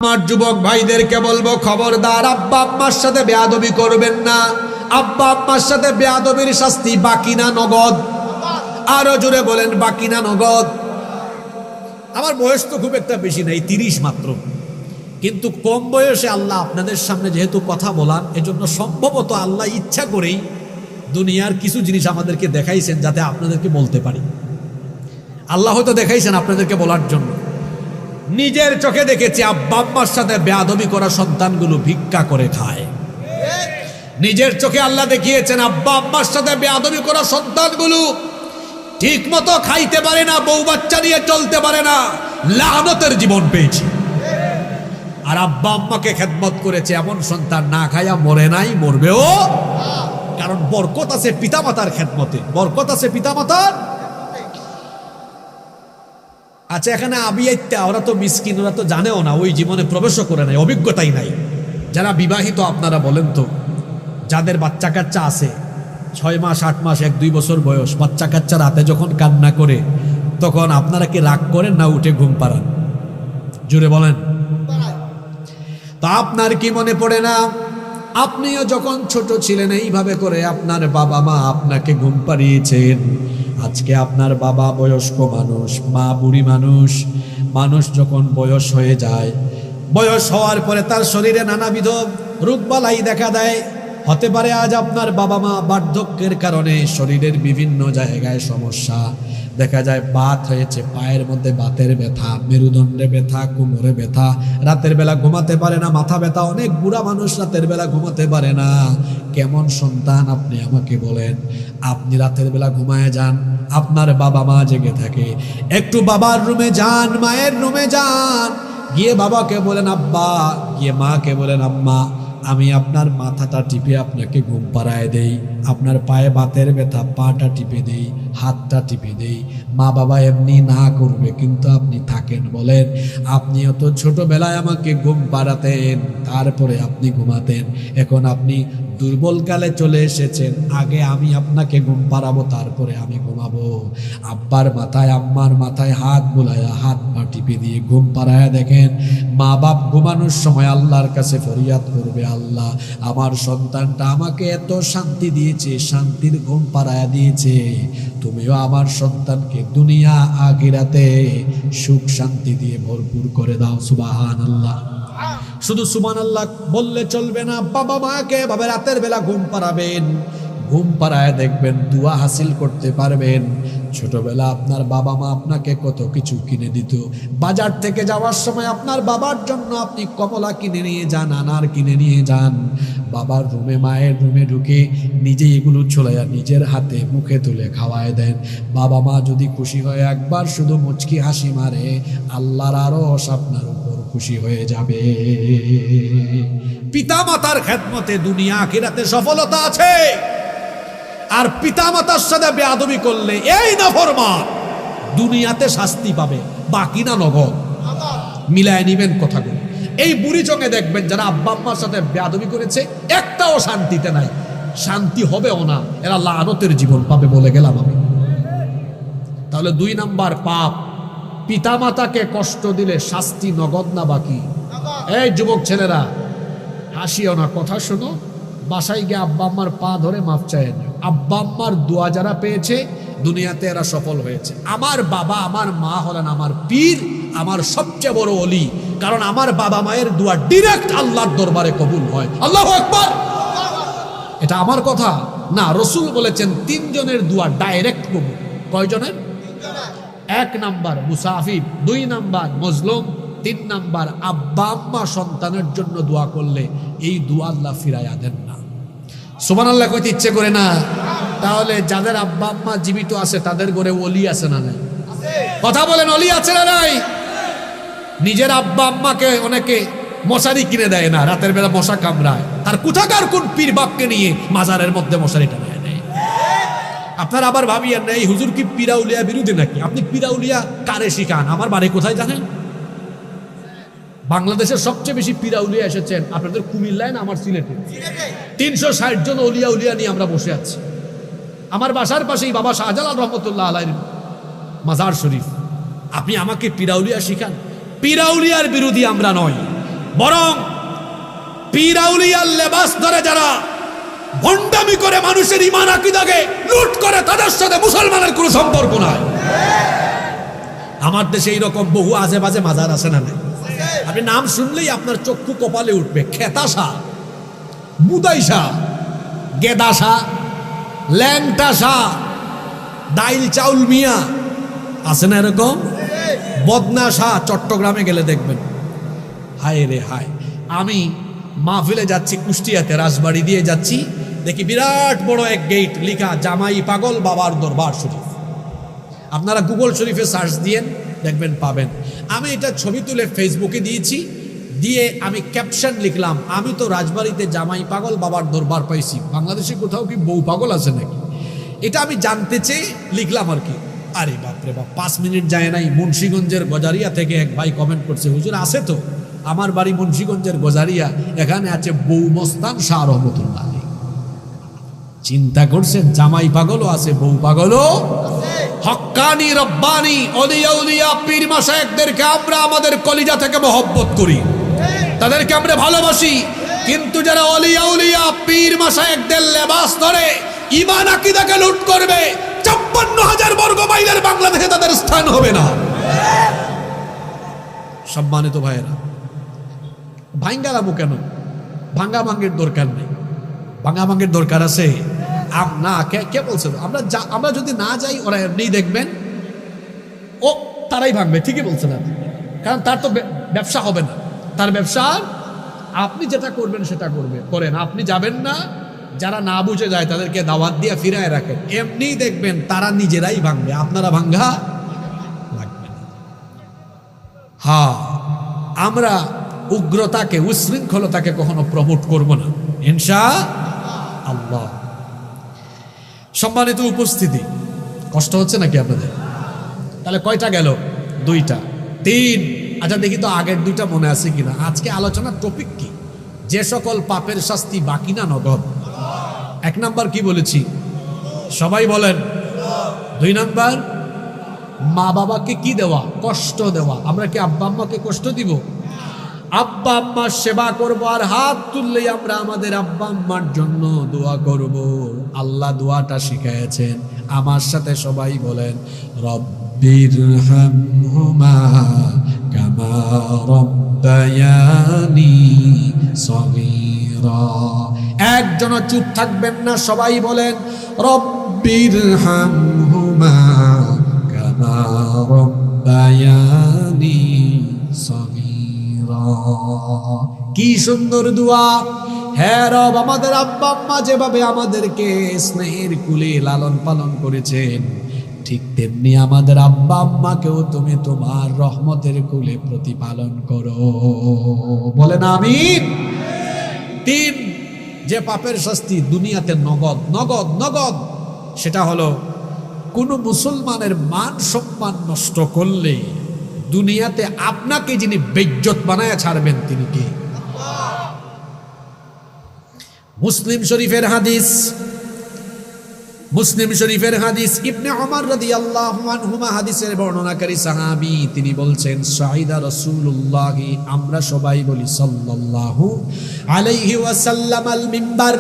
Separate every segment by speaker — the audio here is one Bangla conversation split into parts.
Speaker 1: আমার যুবক ভাইদেরকে বলবো, খবরদার আব্বা আম্মার সাথে বেয়াদবি করবেন না। আব্বা আম্মার সাথে বেয়াদবির শাস্তি বাকি না নগদ? আরো জোরে বলেন, বাকি না নগদ? আমার বয়স তো খুব একটা বেশি নাই, 30 মাত্র, কিন্তু কম বয়সে আল্লাহ আপনাদের সামনে যেহেতু কথা বলান, এজন্য সম্ভবত আল্লাহ ইচ্ছা করেই দুনিয়ার কিছু জিনিস আমাদেরকে দেখাইছেন যাতে আপনাদেরকে বলতে পারি। আল্লাহ হয়তো দেখাইছেন আপনাদেরকে বলার জন্য। নিজের চোখে দেখেছি আব্বা আম্মার সাথে বেয়াদবি করা সন্তানগুলো ভিক্ষা করে খায়। নিজের চোখে আল্লাহ দেখিয়েছেন আব্বা আম্মার সাথে বেয়াদবি করা সন্তানগুলো ঠিক মতো খাইতে পারে না, বউ বাচ্চা নিয়ে চলতে পারে না, লানতের জীবন পেয়েছি। আর আব্বা আম্মাকে খেদমত করেছে এমন সন্তান না খায়া মরে নাই, মরবেও। কারণ বরকত আছে পিতামাতার খেদমতে, বরকত আছে পিতামাতার। আচ্ছা, এখানে আবিয়াইত্যা, ওরা তো মিসকিন, ওরা তো জানেও না, ওই জীবনে প্রবেশও করে নাই, অভিজ্ঞতাই নাই। যারা বিবাহিত আপনারা বলেন তো, যাদের বাচ্চা কাচ্চা আছে 6 মাস 8 মাস 1-2 বছর বয়স, বাচ্চা কাচ্চা রাতে যখন কান্না করে, তখন আপনারা কি রাগ করেন না উঠে ঘুম পাড়ান? জোরে বলেন। তা আপনার কি মনে পড়ে না, আপনিও যখন ছোট ছিলেন এইভাবে করে আপনার বাবা মা আপনাকে ঘুম পাড়িয়েছেন? আজকে আপনার বাবা বয়স্ক মানুষ, মা বুড়ি মানুষ। মানুষ যখন বয়স হয়ে যায়, বয়স হওয়ার পরে তার শরীরে নানাবিধ রোগবালাই দেখা দেয়। হতে পারে আজ আপনার বাবা মা বার্ধক্যের কারণে শরীরের বিভিন্ন জায়গায় সমস্যা দেখা যায়। বাত হয়েছে, পায়ের মধ্যে বাতের ব্যথা, মেরুদণ্ডে ব্যথা, কোমরে ব্যথা, রাতের বেলা ঘুমাতে পারে না, মাথা ব্যথা। অনেক বুড়া মানুষ রাতের বেলা ঘুমাতে পারে না। কেমন সন্তান আপনি আমাকে বলেন? আপনি রাতের বেলা ঘুমায় যান, আপনার বাবা মা জেগে থাকে। একটু বাবার রুমে যান, মায়ের রুমে যান, গিয়ে বাবাকে বলেন আব্বা, গিয়ে মাকে বলেন আম্মা, আমি আপনার মাথাটা টিপে আপনাকে ঘুম পাড়ায় দেই, আপনার পায়ে বাতের ব্যথা, পাটা টিপে দেই, হাতটা টিপে দেই। মা বাবা এমনি না করবে, কিন্তু আপনি থাকেন বলেন। আপনিও তো ছোটবেলায় আমাকে ঘুম পাড়াতেন, তারপরে আপনি ঘুমাতেন। এখন আপনি দুর্বলকালে চলে এসেছেন, আগে আমি আপনাকে ঘুম পাড়াবো, তারপরে আমি ঘুমাবো। আব্বার মাথায় আম্মার মাথায় হাত বুলায়া, হাত পা টিপে দিয়ে ঘুম পাড়ায়া দেখেন। মা বাপ ঘুমানোর সময় আল্লাহর কাছে ফরিয়াদ করবে, আল্লাহ আমার সন্তানটা আমাকে এত শান্তি দিয়েছে, শান্তির ঘুম পাড়ায়া দিয়েছে, তুমিও আমার সন্তানকে দুনিয়া আখিরাতে সুখ শান্তি দিয়ে ভরপুর করে দাও। সুবহানাল্লাহ। শুধু সুবহানাল্লাহ বললে চলবে না, বাবা মাকে ভাবে রাতের বেলা ঘুম পাড়াবেন, ঘুম পাড়ায় দেখবেন দোয়া হাসিল করতে পারবেন। ছোটবেলা আপনার বাবা মা আপনাকে কত কিছু কিনে দিত। বাজার থেকে যাওয়ার সময় আপনার বাবার জন্য আপনি কমলা কিনে নিয়ে যান, আনার কিনে নিয়ে যান। বাবার রুমে, মায়ের রুমে ঢুকে নিজে এগুলো ছোলাইয়া নিজের হাতে মুখে তুলে খাওয়ায় দেন। বাবা মা যদি খুশি হয়, একবার শুধু মুচকি হাসি মারে, আল্লাহর আরশ আপনার উপর খুশি হয়ে যাবে। পিতা মাতার খেদমতে দুনিয়া আখিরাতে সফলতা আছে। আর পিতামাতার সাথে বেয়াদবি করলে এই নাফরমান দুনিয়াতে শাস্তি পাবে, বাকি না নগদ? মিলায় নিবেন কথাগুলো। এই বুড়ি চোখে দেখবেন যারা আব্বা আম্মার সাথে বেয়াদবি করেছে, একটাও শান্তিতে নাই, শান্তি হবেও না, এরা লানতের জীবন পাবে বলে গেলাম আমি। তাহলে 2 নাম্বার পাপ, পিতামাতাকে কষ্ট দিলে শাস্তি নগদ না বাকি? এই যুবক ছেলেরা হাসিও না, কথা শোনো। বাসায় গিয়ে আব্বা আম্মার পা ধরে মাফ চায় না। আব্বা আম্মার দোয়া যারা পেয়েছে দুনিয়াতে এরা সফল হয়েছে। আমার বাবা আমার মা হলেন আমার পীর, আমার সবচেয়ে বড় ওলি। কারণ আমার বাবা মায়ের দোয়া ডিরেক্ট আল্লাহর দরবারে কবুল হয়। আল্লাহু আকবার। এটা আমার কথা না, রাসূল বলেছেন 3 জনের দোয়া ডাইরেক্ট কবুল। কয়জনের? 1 নাম্বার মুসাফির, 2 নাম্বার মজলুম, 3 নাম্বার আব্বা আম্মা সন্তানের জন্য দোয়া করলে এই দোয়া আল্লাহ ফিরাইয়া দেন না। সুবহানাল্লাহ কইতে ইচ্ছে করে না? তাহলে যাদের আব্বা আম্মা জীবিত আছে তাদের ঘরে ওলি আছে না নাই? কথা বলেন, ওলি আছে না নাই? নিজের আব্বা আম্মাকে অনেকে মশারি কিনে দেয় না, রাতের বেলা মশা কামড়ায়, তার কোথাকার কোন পীর বাপকে নিয়ে মাজারের মধ্যে মশারি টানায় নেয়। আপনার আবার ভাবিয়েন না এই হুজুর কি পিরাউলিয়া বিরোধী নাকি? আপনি পিরাউলিয়া কারে শিখান? আমার বাড়ি কোথায় জানেন? বাংলাদেশের সবচেয়ে বেশি পিরাউলিয়া এসেছেন আপনাদের কুমিল্লায় না আমার সিলেটে। 360 জন ওলিয়া উলিয়া নিয়ে আমরা বসে আছি। আমার বাসার পাশেই বাবা শাহজালাল রহমতুল্লাহ আলাইহির মাজার শরীফ। আপনি আমাকে পিরাউলিয়া শিখান? পিরাউলিয়ার বিরোধী আমরা নয়, বরং পীর আউলিয়ার লেবাস ধরে যারা ভণ্ডামি করে মানুষের ঈমান আকীদাকে লুট করে, তাদের সাথে মুসলমানের কোনো সম্পর্ক নাই। আমার দেশে এইরকম বহু আজে বাজে মাজার আছে না? আপনি নাম শুনলেই আপনার চক্ষু কপালে উঠবে। খেতাশা, মুদাইশা, গেদাশা, ল্যাংটাশা, ডাইল চাউল মিয়া, আছে না এরকম? বদনাশা, চট্টগ্রামে গেলে দেখবেন। হায় রে হায়, আমি মাহফিলে যাচ্ছি কুষ্টিয়াতে, রাজবাড়ি দিয়ে যাচ্ছি, দেখি বিরাট বড় এক গেট লিখা জামাই পাগল বাবার দরবার শরীফ। আপনারা গুগল শরীফে সার্চ দিয়েন, দেখবেন পাবেন। আমি এটা ছবি তুলে ফেসবুকে দিয়েছি, দিয়ে আমি ক্যাপশন লিখলাম, আমি তো রাজবাড়িতে জামাই পাগল বাবার দরবার পাইছি, বাংলাদেশে কোথাও কি বউ পাগল আছে নাকি? এটা আমি জানতে চেয়ে লিখলাম আর কি। আরে বাপরে বাপ, 5 মিনিট যায় নাই, মুন্সিগঞ্জের গজারিয়া থেকে এক ভাই কমেন্ট করছে, হুজুর আছে তো, আমার বাড়ি মুন্সিগঞ্জের গজারিয়া, এখানে আছে বউ মস্তান শাহ রহমতুল্লাহ। চিন্তা করছেন, জামাই পাগলও আছে, বউ পাগলও। হক্কানি রব্বানি ওলিয়া উলিয়া পীর মাশায়েখদেরকে আমরা আমাদের কলিজা থেকে মহব্বত করি, তাদেরকে আমরা ভালোবাসি। কিন্তু যারা ওলিয়া উলিয়া পীর মাশায়েখদের লেবাস ধরে ঈমান আকীদাকে লুট করবে, ৫৬,০০০ বর্গ মাইলের বাংলাদেশে তাদের স্থান হবে না। সম্মানিত ভাইয়েরা, ভাঙ্গারামু কেন? ভাঙ্গাভাঙ্গের দরকার নেই। ভাঙ্গাভাঙ্গের দরকার আছে না? কে বলছে? আমরা যদি না যাই, ওরা এমনি দেখবেন ও তারাই ভাঙবে। ঠিকই বলছেন আপনি, কারণ তার তো ব্যবসা হবে না। তার ব্যবসা, আপনি যেটা করবেন সেটা করেন, আপনি যাবেন না। যারা না বুঝে যায় তাদেরকে দাওয়াত দিয়ে ফিরায় রাখেন, এমনি দেখবেন তারা নিজেরাই ভাঙবে, আপনারা ভাঙ্গা লাগবে না। হ্যাঁ, আমরা উগ্রতাকে, উশৃঙ্খলতাকে কখনো প্রমোট করব না, ইনশাআল্লাহ। সম্মানিত উপস্থিতি, কষ্ট হচ্ছে নাকি আপনাদের? তাহলে কয়টা গেল? 2টা, 3। আচ্ছা দেখি তো আগের 2টা মনে আছে কিনা। আজকে আলোচনার টপিক কি? যে সকল পাপের শাস্তি বাকি না নগদ। 1 নাম্বার কি বলেছি? সবাই বলেন। 2 নাম্বার, মা বাবাকে কি দেওয়া? কষ্ট দেওয়া। আমরা কি আব্বা আম্মাকে কষ্ট দিব? আব্বা আম্মার সেবা করব, আর হাত তুললেই আমরা আমাদের আব্বা আম্মার জন্য দোয়া করব। আল্লাহ দোয়াটা শিখায়েছেন, আমার সাথে সবাই বলেন, রব্বিরহামহুমা কামা রব্বায়ানি সগীরা। একজনও চুপ থাকবেন না, সবাই বলেন, রব্বিরহামহুমা কামা রব্বায়ানি সগীরা। কি সুন্দর দোয়া! হ্যাঁ রব, আমাদের আব্বা আম্মা যেভাবে আমাদেরকে স্নেহের কুলে লালন পালন করেছেন, ঠিক তেমনি আমাদের আব্বা আম্মাকেও তুমি তোমার রহমতের কুলে প্রতিপালন করো। বলেন আমিন। 3, যে পাপের শাস্তি দুনিয়াতে নগদ নগদ নগদ, সেটা হলো কোন মুসলমানের মান সম্মান নষ্ট করলে দুনিয়াতে আপনাকে যিনি বেইজ্জত বানায়া ছাড়বেন তিনি কে? মুসলিম শরীফের হাদিস, মুসলিম শরীফের হাদিস, ইবনে ওমর রাদিয়াল্লাহু আনহুমা হাদিসের বর্ণনাকারী সাহাবী, তিনি বলছেন, শাহিদা রাসূলুল্লাহ, আমরা সবাই বলি সাল্লাল্লাহু আলাইহি ওয়াসাল্লাম আল মিম্বার।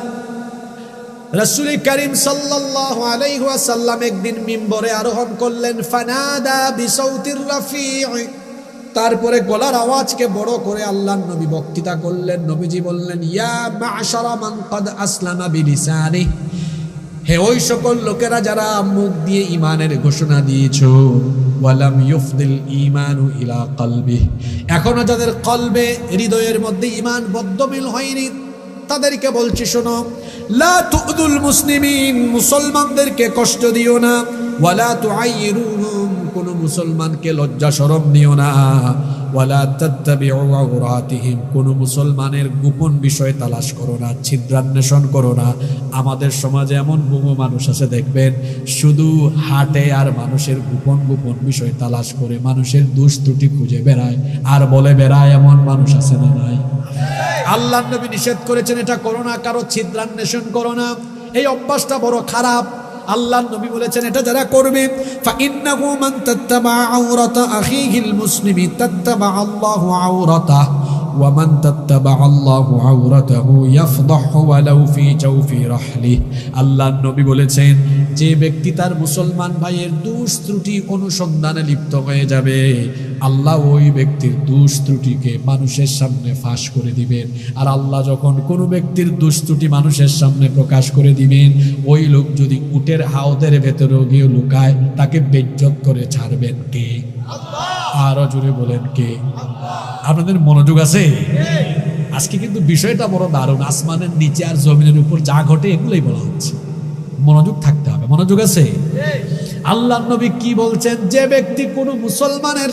Speaker 1: রাসূল করিম সাল্লাল্লাহু আলাইহি ওয়াসাল্লাম একদিন মিম্বরে আরোহণ করলেন, ফানাদা বিসাউতির রাফি', তারপরে গলার আওয়াজকে বড় করে আল্লাহর নবী বক্তৃতা করলেন। নবীজি বললেন, ইয়া মা'শারা মান ক্বাদ আসলামা বিলিসানিহি, হে ওই সকল লোকেরা যারা মুখ দিয়ে ঈমানের ঘোষণা দিয়েছো, ওয়ালাম ইউফদিল ঈমানু ইলা কলবি, এখনো যাদের কলবে, হৃদয়ের মধ্যে ঈমান বদ্ধমিল হয়নি, তাদেরকে বলছি শোনো, লা তু'দুল মুসলিমিন, মুসলমানদেরকে কষ্ট দিও না, ওয়ালা তুআইরুহুম, কোন মুসলমানকে লজ্জা শরম দিও না, ওয়ালা তাত্তাবিউ আওরাতিহিম, কোন মুসলমানের গোপন বিষয় তালাশ করো না, ছিদ্রান্বেষণ করো না। আমাদের সমাজে এমন বহু মানুষ আছে দেখবেন, শুধু হাটে আর মানুষের গোপন গোপন বিষয় তালাশ করে মানুষের দোষ ত্রুটি খুঁজে বেড়ায় আর বলে বেড়ায়, এমন মানুষ আছে না নাই? আল্লাহর নবী নিষেধ করেছেন এটা করো না, কারো ছিদ্রান্বেষণ করো না, এই অভ্যাসটা বড় খারাপ। আল্লাহর নবী বলেছেন এটা যারা করবে, ফাইন্নাহু মান তাত্তাবা আওরাতা আখিহিল মুসলিমি তাত্তাবা আল্লাহু আওরাতাহু ومن تتبع الله عورته يفضح ولو في جوف رحله আল্লাহ নবী বলেছেন যে ব্যক্তি তার মুসলমান ভাইয়ের দোষ ত্রুটি অনুসন্ধানে লিপ্ত হয়ে যাবে আল্লাহ ওই ব্যক্তির দোষ ত্রুটিকে মানুষের সামনে ফাঁস করে দিবেন আর আল্লাহ যখন কোনো ব্যক্তির দোষ ত্রুটি মানুষের সামনে প্রকাশ করে দিবেন ওই লোক যদি উটের হাওদের ভেতরে গিয়ে লুকায় তাকে বেইজ্জত করে ছাড়বেন কে আল্লাহ আরো জোরে বলেন কে আল্লাহ আপনাদের মনোযোগ আছে আজকে কিন্তু বিষয়টা বড় দারুণ আসমানের নিচে আর জমিনের উপর যা ঘটে এগুলোই বলা হচ্ছে মনোযোগ থাকতে হবে মনোযোগ আছে আল্লাহর নবী কি বলছেন যে ব্যক্তি কোনো মুসলমানের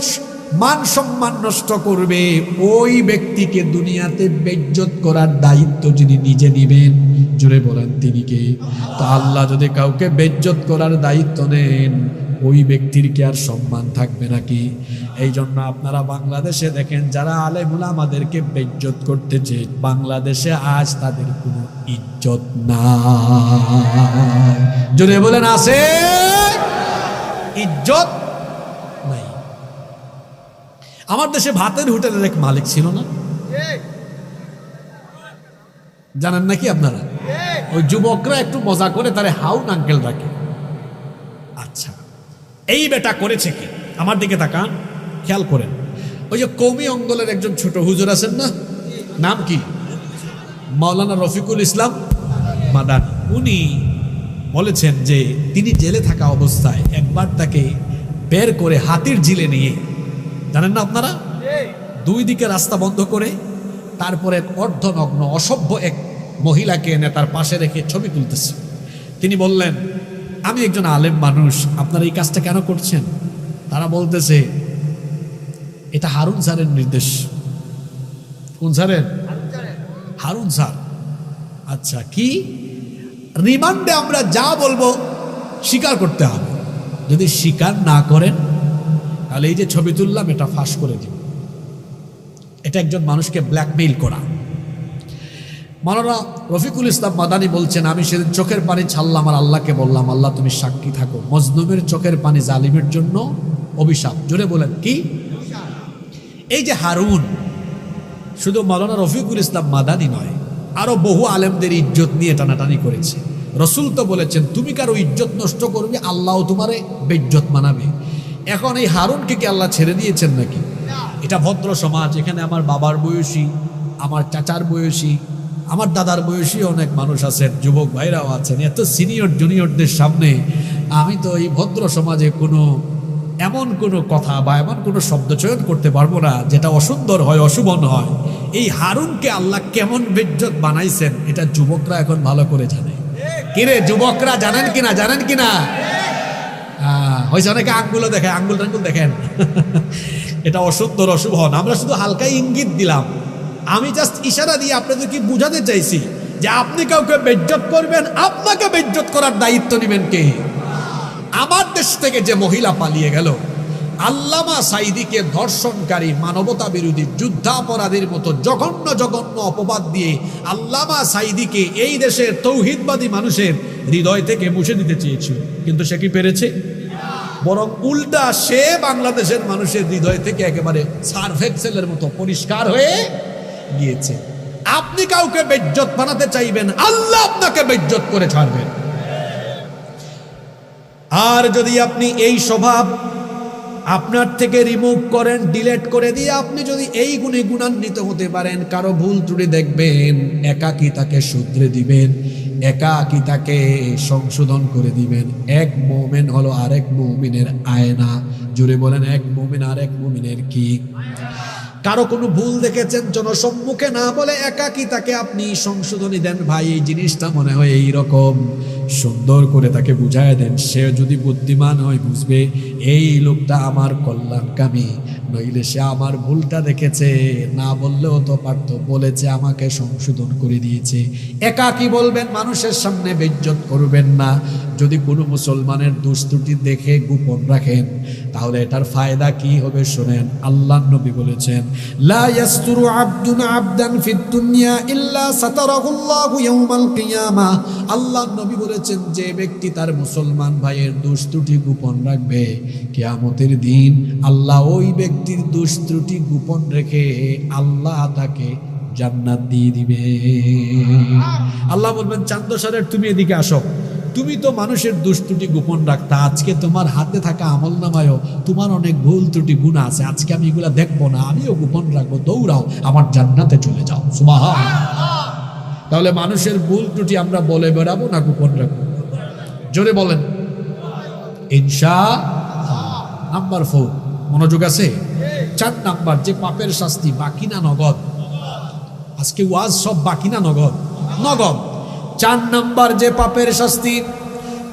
Speaker 1: মান সম্মান নষ্ট করবে ওই ব্যক্তিকে দুনিয়াতে বেইজ্জত করার দায়িত্ব যিনি নিজে নেবেন জোরে বলেন তিনি কে তো আল্লাহ যদি কাউকে বেইজ্জত করার দায়িত্ব নেন ওই ব্যক্তির কি আর সম্মান থাকবে নাকি এই জন্য আপনারা বাংলাদেশে দেখেন যারা আলেম উলামাদেরকে বেইজ্জত করতেছে বাংলাদেশে আজ তাদের কোনো ইজ্জত নাই জোরে বলেন আছে ইজ্জত নাই আমার দেশে ভাতের হোটেলের এক মালিক ছিল না জানেন নাকি আপনারা ওই যুবকরা একটু মজা করে তারে হাউন আঙ্কেল ডাকে আচ্ছা এই বেটা করেছে কি আমার দিকে তাকান খেয়াল করেন ওই যে কওমি অঙ্গলের একজন ছোট হুজুর আছেন না নাম কি মাওলানা রফিকুল ইসলাম মাদানী উনি বলেছেন যে তিনি জেলে থাকা অবস্থায় একবার তাকে বের করে হাতির ঝিলে নিয়ে জানেন না আপনারা দুই দিকে রাস্তা বন্ধ করে তারপরে অর্ধনগ্ন অসভ্য এক মহিলাকে এনে তার পাশে রেখে ছবি তুলতেছে তিনি বললেন আমি একজন আলেম মানুষ আপনারা এই কাজটা কেন করছেন তারা বলতেছে এটা হারুন স্যারের নির্দেশ কোন স্যারের হারুন স্যার আচ্ছা কি রিমান্ডে আমরা যা বলবো স্বীকার করতে হবে যদি স্বীকার না করেন তাহলে এই যে ছবি তুললাম এটা ফাঁস করে দিব এটা একজন মানুষকে ব্ল্যাকমেইল করা মাওলানা রফিকুল ইসলাম মাদানী বলছেন আমি সেদিন চোখের পানি ছাড়লাম আর আল্লাহকে বললাম আল্লাহ তুমি সাক্ষী থাকো মজলুমের চোখের পানি জালিমের জন্য অভিশাপ জোরে বলেন কি এই যে হারুন শুধু মাওলানা রফিকুল ইসলাম মাদানী নয় আরো বহু আলেমদের ইজ্জত নিয়ে টানাটানি করেছে রসুল তো বলেছেন তুমি কারো ইজ্জত নষ্ট করবে আল্লাহ তোমারে বেইজ্জত মানাবে এখন এই হারুনকে কি আল্লাহ ছেড়ে দিয়েছেন নাকি এটা ভদ্র সমাজ এখানে আমার বাবার বয়সী আমার চাচার বয়সী আমার দাদার বয়সী অনেক মানুষ আছেন যুবক ভাইরাও আছেন এত সিনিয়র জুনিয়রদের সামনে আমি তো এই ভদ্র সমাজে কোনো এমন কোনো কথা বা এমন কোনো শব্দ চয়ন করতে পারবো না যেটা অসুন্দর হয় অশুভন হয় এই হারুনকে আল্লাহ কেমন বেইজ্জত বানাইছেন এটা যুবকরা এখন ভালো করে জানে কিরে যুবকরা জানেন কিনা হয়েছে অনেকে আঙ্গুলও দেখে আঙ্গুল দেখেন এটা অসুন্দর অশুভন আমরা শুধু হালকা ইঙ্গিত দিলাম আমি জাস্ট ইশারা দিয়ে আপনাদেরকে বুঝাতে চাইছি যে আপনি কাউকে বেইজ্জত করবেন আপনাকে বেইজ্জত করার দায়িত্ব নেবেন কে আমার দেশ থেকে যে মহিলা পালিয়ে গেল আল্লামা সাঈদীকে ধর্ষণকারী মানবতা বিরোধী যুদ্ধাপরাধীর মতো জঘন্য অপবাদ দিয়ে আল্লামা সাঈদীকে এই দেশের তৌহিদবাদী মানুষের হৃদয় থেকে মুছে দিতে চেয়েছিল কিন্তু সে কি পেরেছে বরং উল্টা সে বাংলাদেশের মানুষের হৃদয় থেকে একেবারে সার্ফ এক্সেলের মতো পরিষ্কার হয়ে গিয়েছে আপনি কাউকে বেইজ্জত বানাতে চাইবেন আল্লাহ আপনাকে বেইজ্জত করে ছাড়বেন আর যদি আপনি এই স্বভাব আপনার থেকে রিমুভ করেন ডিলিট করে দিয়ে আপনি যদি এই গুণে গুণান্বিত হতে পারেন কারো ভুল ত্রুটি দেখবেন একাকী তাকে শুধরে দিবেন একাকী তাকে সংশোধন করে দিবেন এক মুমিন হলো আরেক মুমিনের আয়না জুড়ে বলেন এক মুমিন আরেক মুমিনের কি কারো কোনো ভুল দেখেছেন জনসম্মুখে না বলে একাকী তাকে আপনি সংশোধনী দেন ভাই এই জিনিসটা মনে হয় এইরকম সুন্দর করে তাকে বুঝায় দেন সে যদি বুদ্ধিমান হয় বুঝবে এই লোকটা আমার কল্যাণকামী নইলে সে আমার ভুলটা দেখেছে না বললেও তো পারত বলেছে আমাকে সংশোধন করে দিয়েছে একাকী বলবেন মানুষের সামনে বেইজ্জত করবেন না যদি কোনো মুসলমানের দুস্তুটি দেখে গোপন রাখেন তাহলে এটার ফায়দা কি হবে শুনেন আল্লাহর নবী বলেছেন লা ইয়াসতুরু আবদুন আবদান ফিদ দুনিয়া ইল্লা সাতারাহুল্লাহু ইয়াওমাল কিয়ামাহ আল্লাহর নবী বলেছেন বলেছেন, যে ব্যক্তি তার মুসলমান ভাইয়ের দোষ ত্রুটি গোপন রাখবে, কিয়ামতের দিন আল্লাহ ওই ব্যক্তির দোষ ত্রুটি গোপন রেখে আল্লাহ তাকে জান্নাত দিয়ে দিবে। আল্লাহ বলবেন, চান্দসারের তুমি এদিকে আসো, তুমি তো মানুষের দোষ ত্রুটি গোপন রাখতা, আজকে তোমার হাতে থাকা আমল নামায়ও তোমার অনেক ভুল ত্রুটি গুনাহ আছে, আজকে আমি এগুলা দেখবো না, আমিও গোপন রাখবো, দৌড়াও আমার জান্নাতে চলে যাও। সুবহানাল্লাহ। তাহলে মানুষের ভুল ত্রুটি আমরা বলে বেড়াবো না গোপন রাখবো? জোরে বলেন ইনশাআল্লাহ। নাম্বার 4, মনোযোগ আছে? 4 নাম্বার, যে পাপের শাস্তি বাকি না নগদ। আজকে ওয়াজ সব বাকি না নগদ? নগদ। 4 নাম্বার, যে পাপের শাস্তি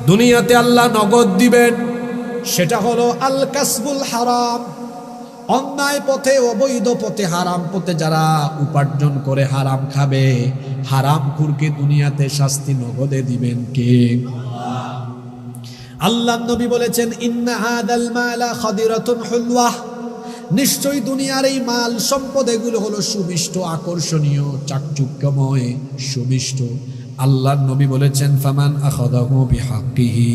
Speaker 1: দুনিয়াতে আল্লাহ নগদ দিবেন, সেটা হলো আল কাসবুল হারাম। অন্যায় পথে, অবৈধ পথে, হারাম পথে যারা উপার্জন করে হারাম খাবে, হারাম খুরকে দুনিয়াতে শাস্তি নগদে দিবেন কে? আল্লাহ নবী বলেছেন, ইন্না হাদাল মালা খাদিরাতুন হুলওয়াহ, নিশ্চয়ই দুনিয়ার এই মাল সম্পদ এগুলো হলো সুমিষ্ট, আকর্ষণীয়, চাকচুক্যময়, সুমিষ্ট। আল্লাহ নবী বলেছেন, ফামান আখাযাহু বিহাক্কিহি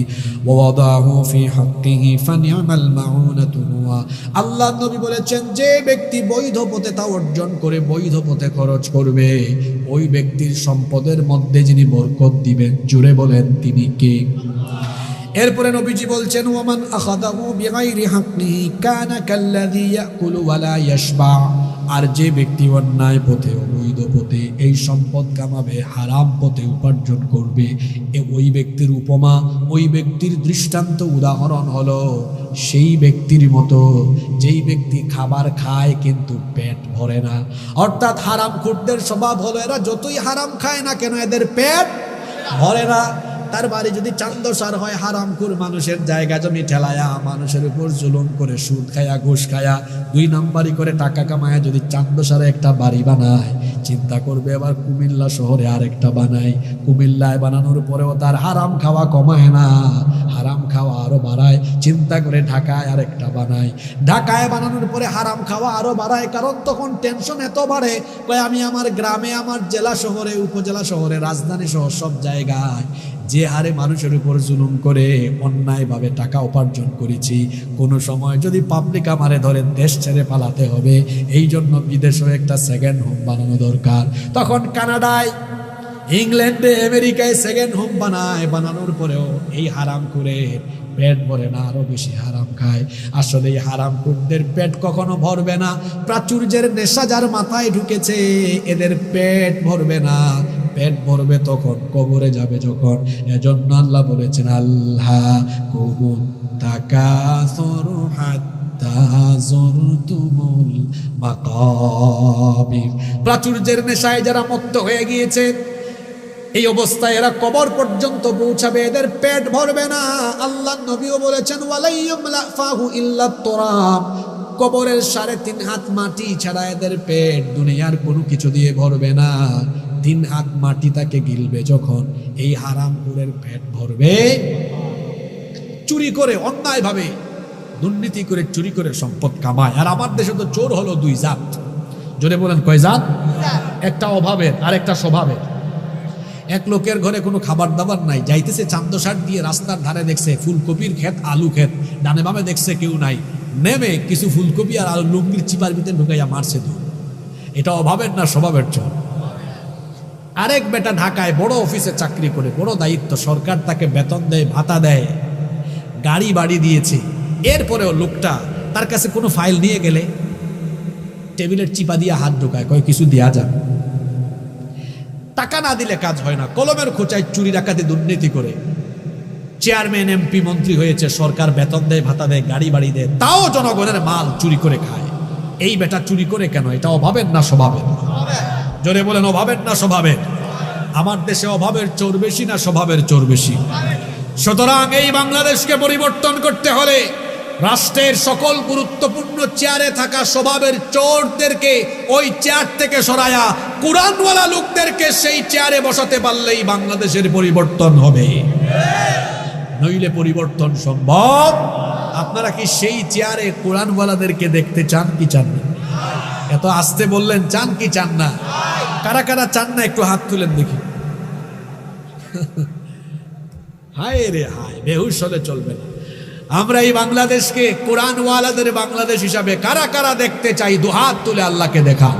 Speaker 1: ওয়া ওয়াদাহু ফি হাক্কিহি ফানি'মাল মাউনাতু হুয়া। আল্লাহ নবী বলেছেন, যে ব্যক্তি বৈধ পথে তা অর্জন করে বৈধ পথে খরচ করবে, ওই ব্যক্তির সম্পদের মধ্যে যিনি বরকত দিবেন, জুড়ে বলেন তিনি কে? এরপরে নবীজি বলছেন, ওয়ামান আখাযাহু বিগাইরি হাক্কিহি কানা কাল্লাযী ইয়াকুলু ওয়া লা ইয়াশবা। আর যে ব্যক্তি অন্যায় পথে, অবৈধ পথে এই সম্পদ কামাবে, হারাম পথে উপার্জন করবে, ওই ব্যক্তির উপমা, ওই ব্যক্তির দৃষ্টান্ত, উদাহরণ হলো সেই ব্যক্তির মতো যেই ব্যক্তি খাবার খায় কিন্তু পেট ভরে না। অর্থাৎ হারামখোরদের স্বভাব হলো, এরা যতই হারাম খায় না কেন এদের পেট ভরে না। তার বাড়ি যদি চান্দসার হয়, হারামখোর মানুষের জায়গা জমি ঠেলায়া, মানুষের উপর জুলুম করে, সুদ খায়া, ঘুষ খায়া, 2 নাম্বারি করে টাকা কামায়া যদি চান্দসারে একটা বাড়ি বানায়, চিন্তা করবে এবার কুমিল্লা শহরে আরেকটা বানায়। কুমিল্লায় বানানোর পরেও তার হারাম খাওয়া কমায় না, হারাম খাওয়া আরো বাড়ায়। চিন্তা করে ঢাকায় আরেকটা বানায়, ঢাকায় বানানোর পরে হারাম খাওয়া আরো বাড়ায়। কারণ তখন টেনশন এত বাড়ে, আমি আমার গ্রামে, আমার জেলা শহরে, উপজেলা শহরে, রাজধানী শহর সব জায়গায় যে হারে মানুষের উপর জুলুম করে অন্যায়ভাবে টাকা উপার্জন করেছি, কোনো সময় যদি পাবলিক আমারে ধরে দেশ ছেড়ে পালাতে হবে, এই জন্য বিদেশেও একটা সেকেন্ড হোম বানানো দরকার। তখন কানাডায়, ইংল্যান্ডে, আমেরিকায় সেকেন্ড হোম বানায়, বানানোর পরেও এই হারাম করে পেট ভরে না, আরো বেশি হারাম খায়। আসলে এই হারামখোরদের পেট কখনো ভরবে না। প্রাচুর্যের নেশা যার মাথায় ঢুকেছে, এদের পেট ভরবে না। পেট ভরবে তখন কবরে যাবে যখন। এজন্য আল্লাহ বলেছেন, আল্লাহ কুহুম তাকাসুরু হাত্তা যুরতুমুল মাকাবির। প্রাচুর্যের নেশায় যারা মত্ত হয়ে গিয়েছে, এই অবস্থায় এরা কবর পর্যন্ত পৌঁছাবে, এদের পেট ভরবে না। আল্লাহ নবীও বলেছেন, ওয়ালাইয়ামলা ফাহু ইল্লা তুরাব, কবরের 3.5 হাত মাটি ছাড়া এদের পেট দুনিয়ার কোনো কিছু দিয়ে ভরবে না। 3 হাত মাটি তাকে গিলবে যখন, এই হারামখোরের পেট ভরবে। চুরি করে, অন্যায়ভাবে দুর্নীতি করে, চুরি করে সম্পদ কামায়। আর আমার দেশে তো চোর হলো 2 জাত। জোরে বলেন কয় জাত? একটা অভাবের আর একটা স্বভাবের। এক লোকের ঘরে কোনো খাবার দাবার নাই, যাইতেছে চান্দসার দিয়ে, রাস্তার ধারে দেখছে ফুলকপির ক্ষেত, আলু ক্ষেত, ডানে বামে দেখছে কেউ নাই, নেমে কিছু ফুলকপি আর আলু লুঙ্গির চিপার ভিতরে ঢুকাইয়া মারছে। এটা অভাবের না স্বভাবের চোর? আরেক বেটা ঢাকায় বড় অফিসে চাকরি করে, বড় দায়িত্ব, সরকার তাকে বেতন দেয়, ভাতা দেয়, গাড়ি বাড়ি দিয়েছে। এরপরেও লোকটা তার কাছে কোনো ফাইল নিয়ে গেলে টেবিলের চিপা দিয়ে হাত ঢোকায়, কয় কিছু দেয়া যাবে। টাকা না দিলে কাজ হয় না। কলমের খোঁচায় চুরি ডাকাতি দুর্নীতি করে চেয়ারম্যান, এমপি, মন্ত্রী হয়েছে, সরকার বেতন দেয়, ভাতা দেয়, গাড়ি বাড়ি দেয়, তাও জনগণের মাল চুরি করে খায়। এই বেটা চুরি করে কেন? এটা অভাবের না স্বভাবের? জোরে বলেন, অভাবের না স্বভাবের? আমার দেশে অভাবের চোর বেশি না স্বভাবের চোর বেশি? সুতরাং এই বাংলাদেশকে পরিবর্তন করতে হলে রাষ্ট্রের সকল গুরুত্বপূর্ণ চেয়ারে থাকা স্বভাবের চোরদেরকে ওই চেয়ার থেকে সরায়া কুরআনওয়ালা লোকদেরকে সেই চেয়ারে বসাতে পারলেই বাংলাদেশের পরিবর্তন হবে, নইলে পরিবর্তন সম্ভব। আপনারা কি সেই চেয়ারে কোরআনওয়ালাদেরকে দেখতে চান কি চান না? এত আস্তে বললেন, চান কি চান না? কারা কারা চান না একটু হাত তুলেন দেখি। হায় রে হায়, বেহুশ হলে চলবে না। আমরা এই বাংলাদেশকে কোরআনওয়ালাদের বাংলাদেশ হিসাবে কারা কারা দেখতে চাই? দুহাত তুলে আল্লাহকে দেখাও।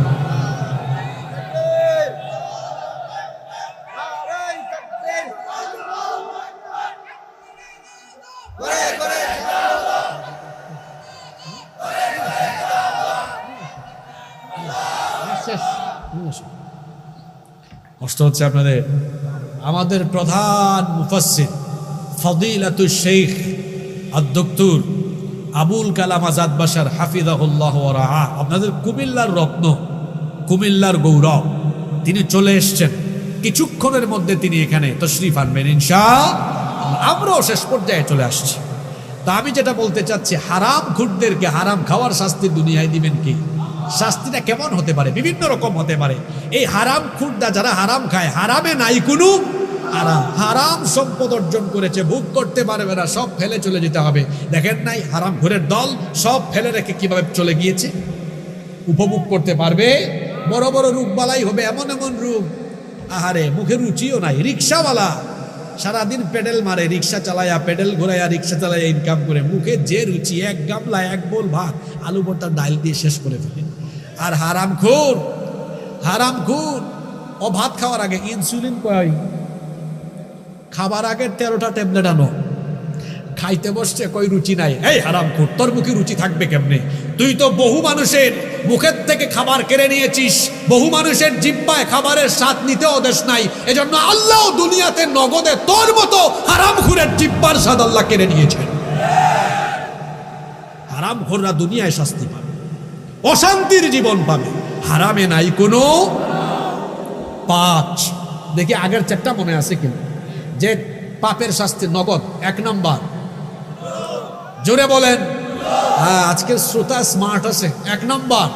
Speaker 1: কষ্ট হচ্ছে আপনাদের। আমাদের প্রধান মুফাসসির ফদিলাতুশ শেখ আদ-দক্তর আবুল কালাম আজাদ বাশার হাফিজাহুল্লাহ ওয়া রাআ, আপনাদের কুমিল্লার রত্ন, কুমিল্লার গৌরব, তিনি চলে এসেছেন। কিছুক্ষণের মধ্যে তিনি এখানে তশরিফ আনবেন ইনশাআল্লাহ। আমরাও শেষ পর্যায়ে চলে আসছি। তা আমি যেটা বলতে চাচ্ছি, হারাম খুরদেরকে হারাম খাওয়ার শাস্তি দুনিয়ায় দিবেন কি? শাস্তিটা কেমন হতে পারে? বিভিন্ন রকম হতে পারে। এই হারাম খুরদা যারা হারাম খায়, হারামে নাই কোনো হারাম, হারাম সম্পদ অর্জন করেছে, ভোগ করতে পারবে না, সব ফেলে চলে যেতে হবে। দেখেন নাই হারাম ঘুরের দল সব ফেলে রেখে কিভাবে চলে গিয়েছে? উপভোগ করতে পারবে? বড় বড় রূপবালাই হবে, এমন এমন রূপ, আহারে মুখে রুচিও নাই। রিক্সাওয়ালা সারাদিন পেডেল মারে, রিক্সা চালায়া পেডেল ঘোরাইয়া রিক্সা চালাইয়া ইনকাম করে, মুখে যে রুচি, এক গামলা এক বোল ভাত আলু ভর্তা ডাল দিয়ে শেষ করে ফেলে। আর হারামখোর, হারামখোর ও ভাত খাওয়ার আগে ইনসুলিন কয়, খাবার আগে 13টা ট্যাবলেট আনো, খাইতে বসছে কই রুচি নাই। এই হারামখোর, তোর মুখে রুচি থাকবে কেমনে? তুই তো বহু মানুষের মুখের থেকে খাবার কেড়ে নিয়েছিস, বহু মানুষের জিহ্বায় খাবারের স্বাদ নিতে ওদেশ নাই। এজন্য আল্লাহ দুনিয়াতে নগদে তোর মতো হারামখোরের জিহ্বার স্বাদ আল্লাহ কেড়ে নিয়েছেন। হারামখোররা দুনিয়ায় শাস্তি পাবে, অশান্তির জীবন পাবে, হারামে নাই কোনো। 5 দেখি আগের 4টা মনে আছে কিনা, যে পাপের শাস্তি নগদ। 1 নাম্বার, জোরে বলেন। হ্যাঁ, আজকের শ্রোতা স্মার্ট আছে। 1 নাম্বার।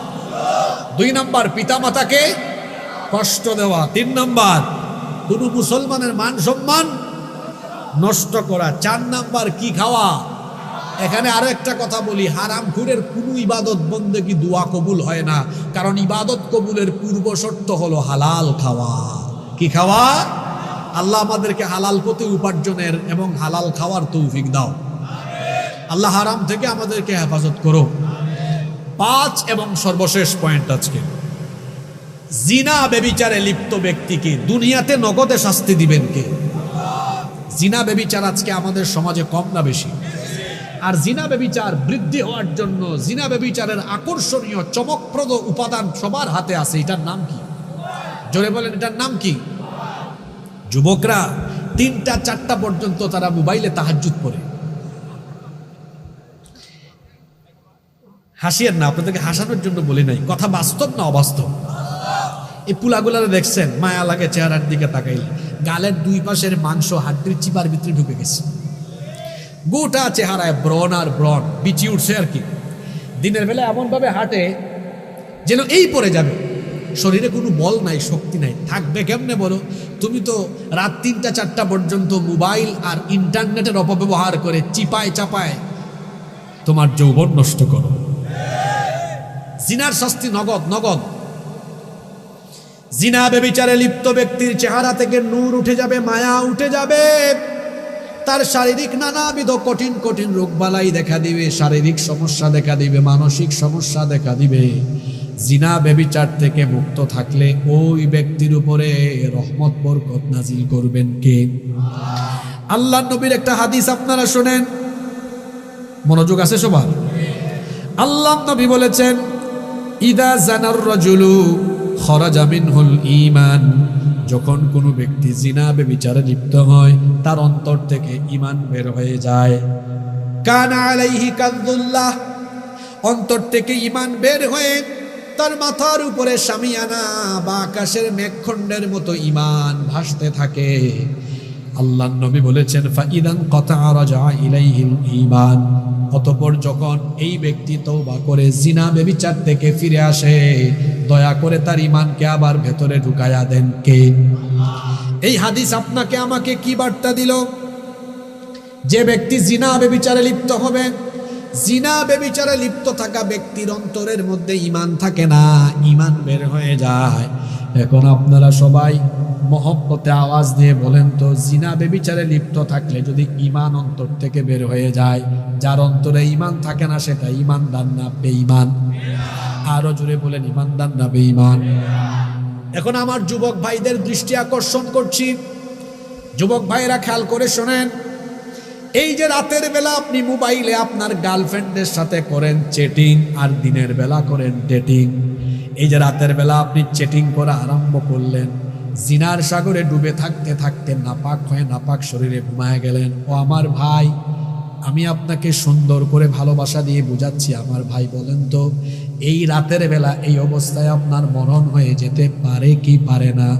Speaker 1: 2 নাম্বার, পিতামাতাকে কষ্ট দেওয়া। 3 নাম্বার, কোন মুসলমানের মান সম্মান নষ্ট করা। 4 নাম্বার, কি খাওয়া। এখানে আরো একটা কথা বলি, হারামখোরের কোনো ইবাদত বন্দেগী দোয়া কবুল হয় না, কারণ ইবাদত কবুলের পূর্ব শর্ত হলো হালাল খাওয়া। কি খাওয়া? আল্লাহ আমাদেরকে হালাল পথে উপার্জনের এবং হালাল খাওয়ার তৌফিক দাও। আল্লাহ হারাম থেকে আমাদেরকে হেফাজত করো। 5 এবং সর্বশেষ পয়েন্ট আজকে, জিনা ব্যভিচারে লিপ্ত ব্যক্তিকে দুনিয়াতে নগদে শাস্তি দিবেন কে? জিনা ব্যভিচার আজকে আমাদের সমাজে কম না বেশি? আর জিনা ব্যভিচার বৃদ্ধি হওয়ার জন্য জিনা ব্যভিচারের আকর্ষণীয় চমকপ্রদ উপাদান সবার হাতে আছে। এটার নাম কি? জোরে বলেন, এটার নাম কি? যুবকরা 3টা 4টা পর্যন্ত তারা মোবাইলে তাহাজ্জুদ পড়ে। হাসিয়েন না, আপনাদেরকে হাসানোর জন্য বলি নাই, কথা বাস্তব না অবাস্তব। এই পুলাগুলারে দেখছেন, মায়া লাগে চেহারার দিকে তাকাইলে। গালের 2 পাশের মাংস হাড্ডির চিপার ভিতরে ঢুকে গেছে, গোটা চেহারায় ব্রণ আর ব্রণ বিচি উঠছে আর কি। দিনের বেলা এমন ভাবে হাঁটে যেন এই পড়ে যাবে, শরীরে কোনো বল নাই, শক্তি নাই। থাকবে কেমনে বলো? তুমি তো রাত 3টা 4টা পর্যন্ত মোবাইল আর ইন্টারনেটের অপব্যবহার করে চিপায় চাপায় তোমার যৌবন নষ্ট করো। জিনার শাস্তি নগদ নগদ। জিনা ব্যভিচারে লিপ্ত ব্যক্তির চেহারা থেকে নূর উঠে যাবে, মায়া উঠে যাবে, তার শারীরিক নানাবিধ কঠিন কঠিন রোগবালাই দেখা দিবে, শারীরিক সমস্যা দেখা দিবে, মানসিক সমস্যা দেখা দিবে। জিনা ব্যভিচার থেকে মুক্ত থাকলে ওই ব্যক্তির উপরে রহমত বরকত নাজিল করবেন কে? আল্লাহর নবীর একটা হাদিস আপনারা শুনেন, মনোযোগ আছে সবার। আল্লাহর নবী বলেছেন, ইদা জানার রাজুলু খরাজা মিনহুল ঈমান, যখন কোনো ব্যক্তি জিনা ব্যভিচারে লিপ্ত হয় তার অন্তর থেকে ঈমান বের হয়ে যায়। কানা আলাইহি কাযুল্লাহ, অন্তর থেকে ঈমান বের হয়ে তার মাথার উপরে শামিয়ানা বা আকাশের মেঘখণ্ডের মতো ঈমান ভাসতে থাকে। আল্লাহর নবী বলেছেন, ফাইদান কাতা রাজা ইলাইহিল ঈমান, অতঃপর যখন এই ব্যক্তি তওবা করে জিনা ব্যভিচার থেকে ফিরে আসে, দয়া করে তার ঈমানকে আবার ভেতরে ঢুকায়া দেন কে? এই হাদিস আপনাকে আমাকে কি বার্তা দিল? যে ব্যক্তি জিনা ব্যভিচারে লিপ্ত হবে, জিনা ব্যভিচারে লিপ্ত থাকা ব্যক্তির অন্তরের মধ্যে ঈমান থাকে না, ঈমান বের হয়ে যায়। এখন আপনারা সবাই মহব্বতে আওয়াজ দিয়ে বলেন তো, জিনা বেবিচারে লিপ্ত থাকলে যদি ঈমান অন্তর থেকে বের হয়ে যায়, যার অন্তরে ঈমান থাকে না সেটা ঈমানদার না বেঈমান? আরো জোরে বলেন, ঈমানদার না বেঈমান? এখন আমার যুবক ভাইদের দৃষ্টি আকর্ষণ করছি, যুবক ভাইরা খেয়াল করে শোনেন। এই যে রাতের বেলা আপনি মোবাইলে আপনার গার্লফ্রেন্ডের সাথে করেন চ্যাটিং, আর দিনের বেলা করেন ডেটিং। এই যে রাতের বেলা আপনি চ্যাটিং করা আরম্ভ করলেন, জিনার সাগরে ডুবে থাকতে থাকতে নাপাক হয়ে নাপাক শরীরে ঘুমায় গেলেন। ও আমার ভাই, আমি আপনাকে সুন্দর করে ভালোবাসা দিয়ে বুঝাচ্ছি, আমার ভাই বলেন তো, এই রাতের বেলা এই অবস্থায় আপনার মরণ হয়ে যেতে পারে কি পারে না?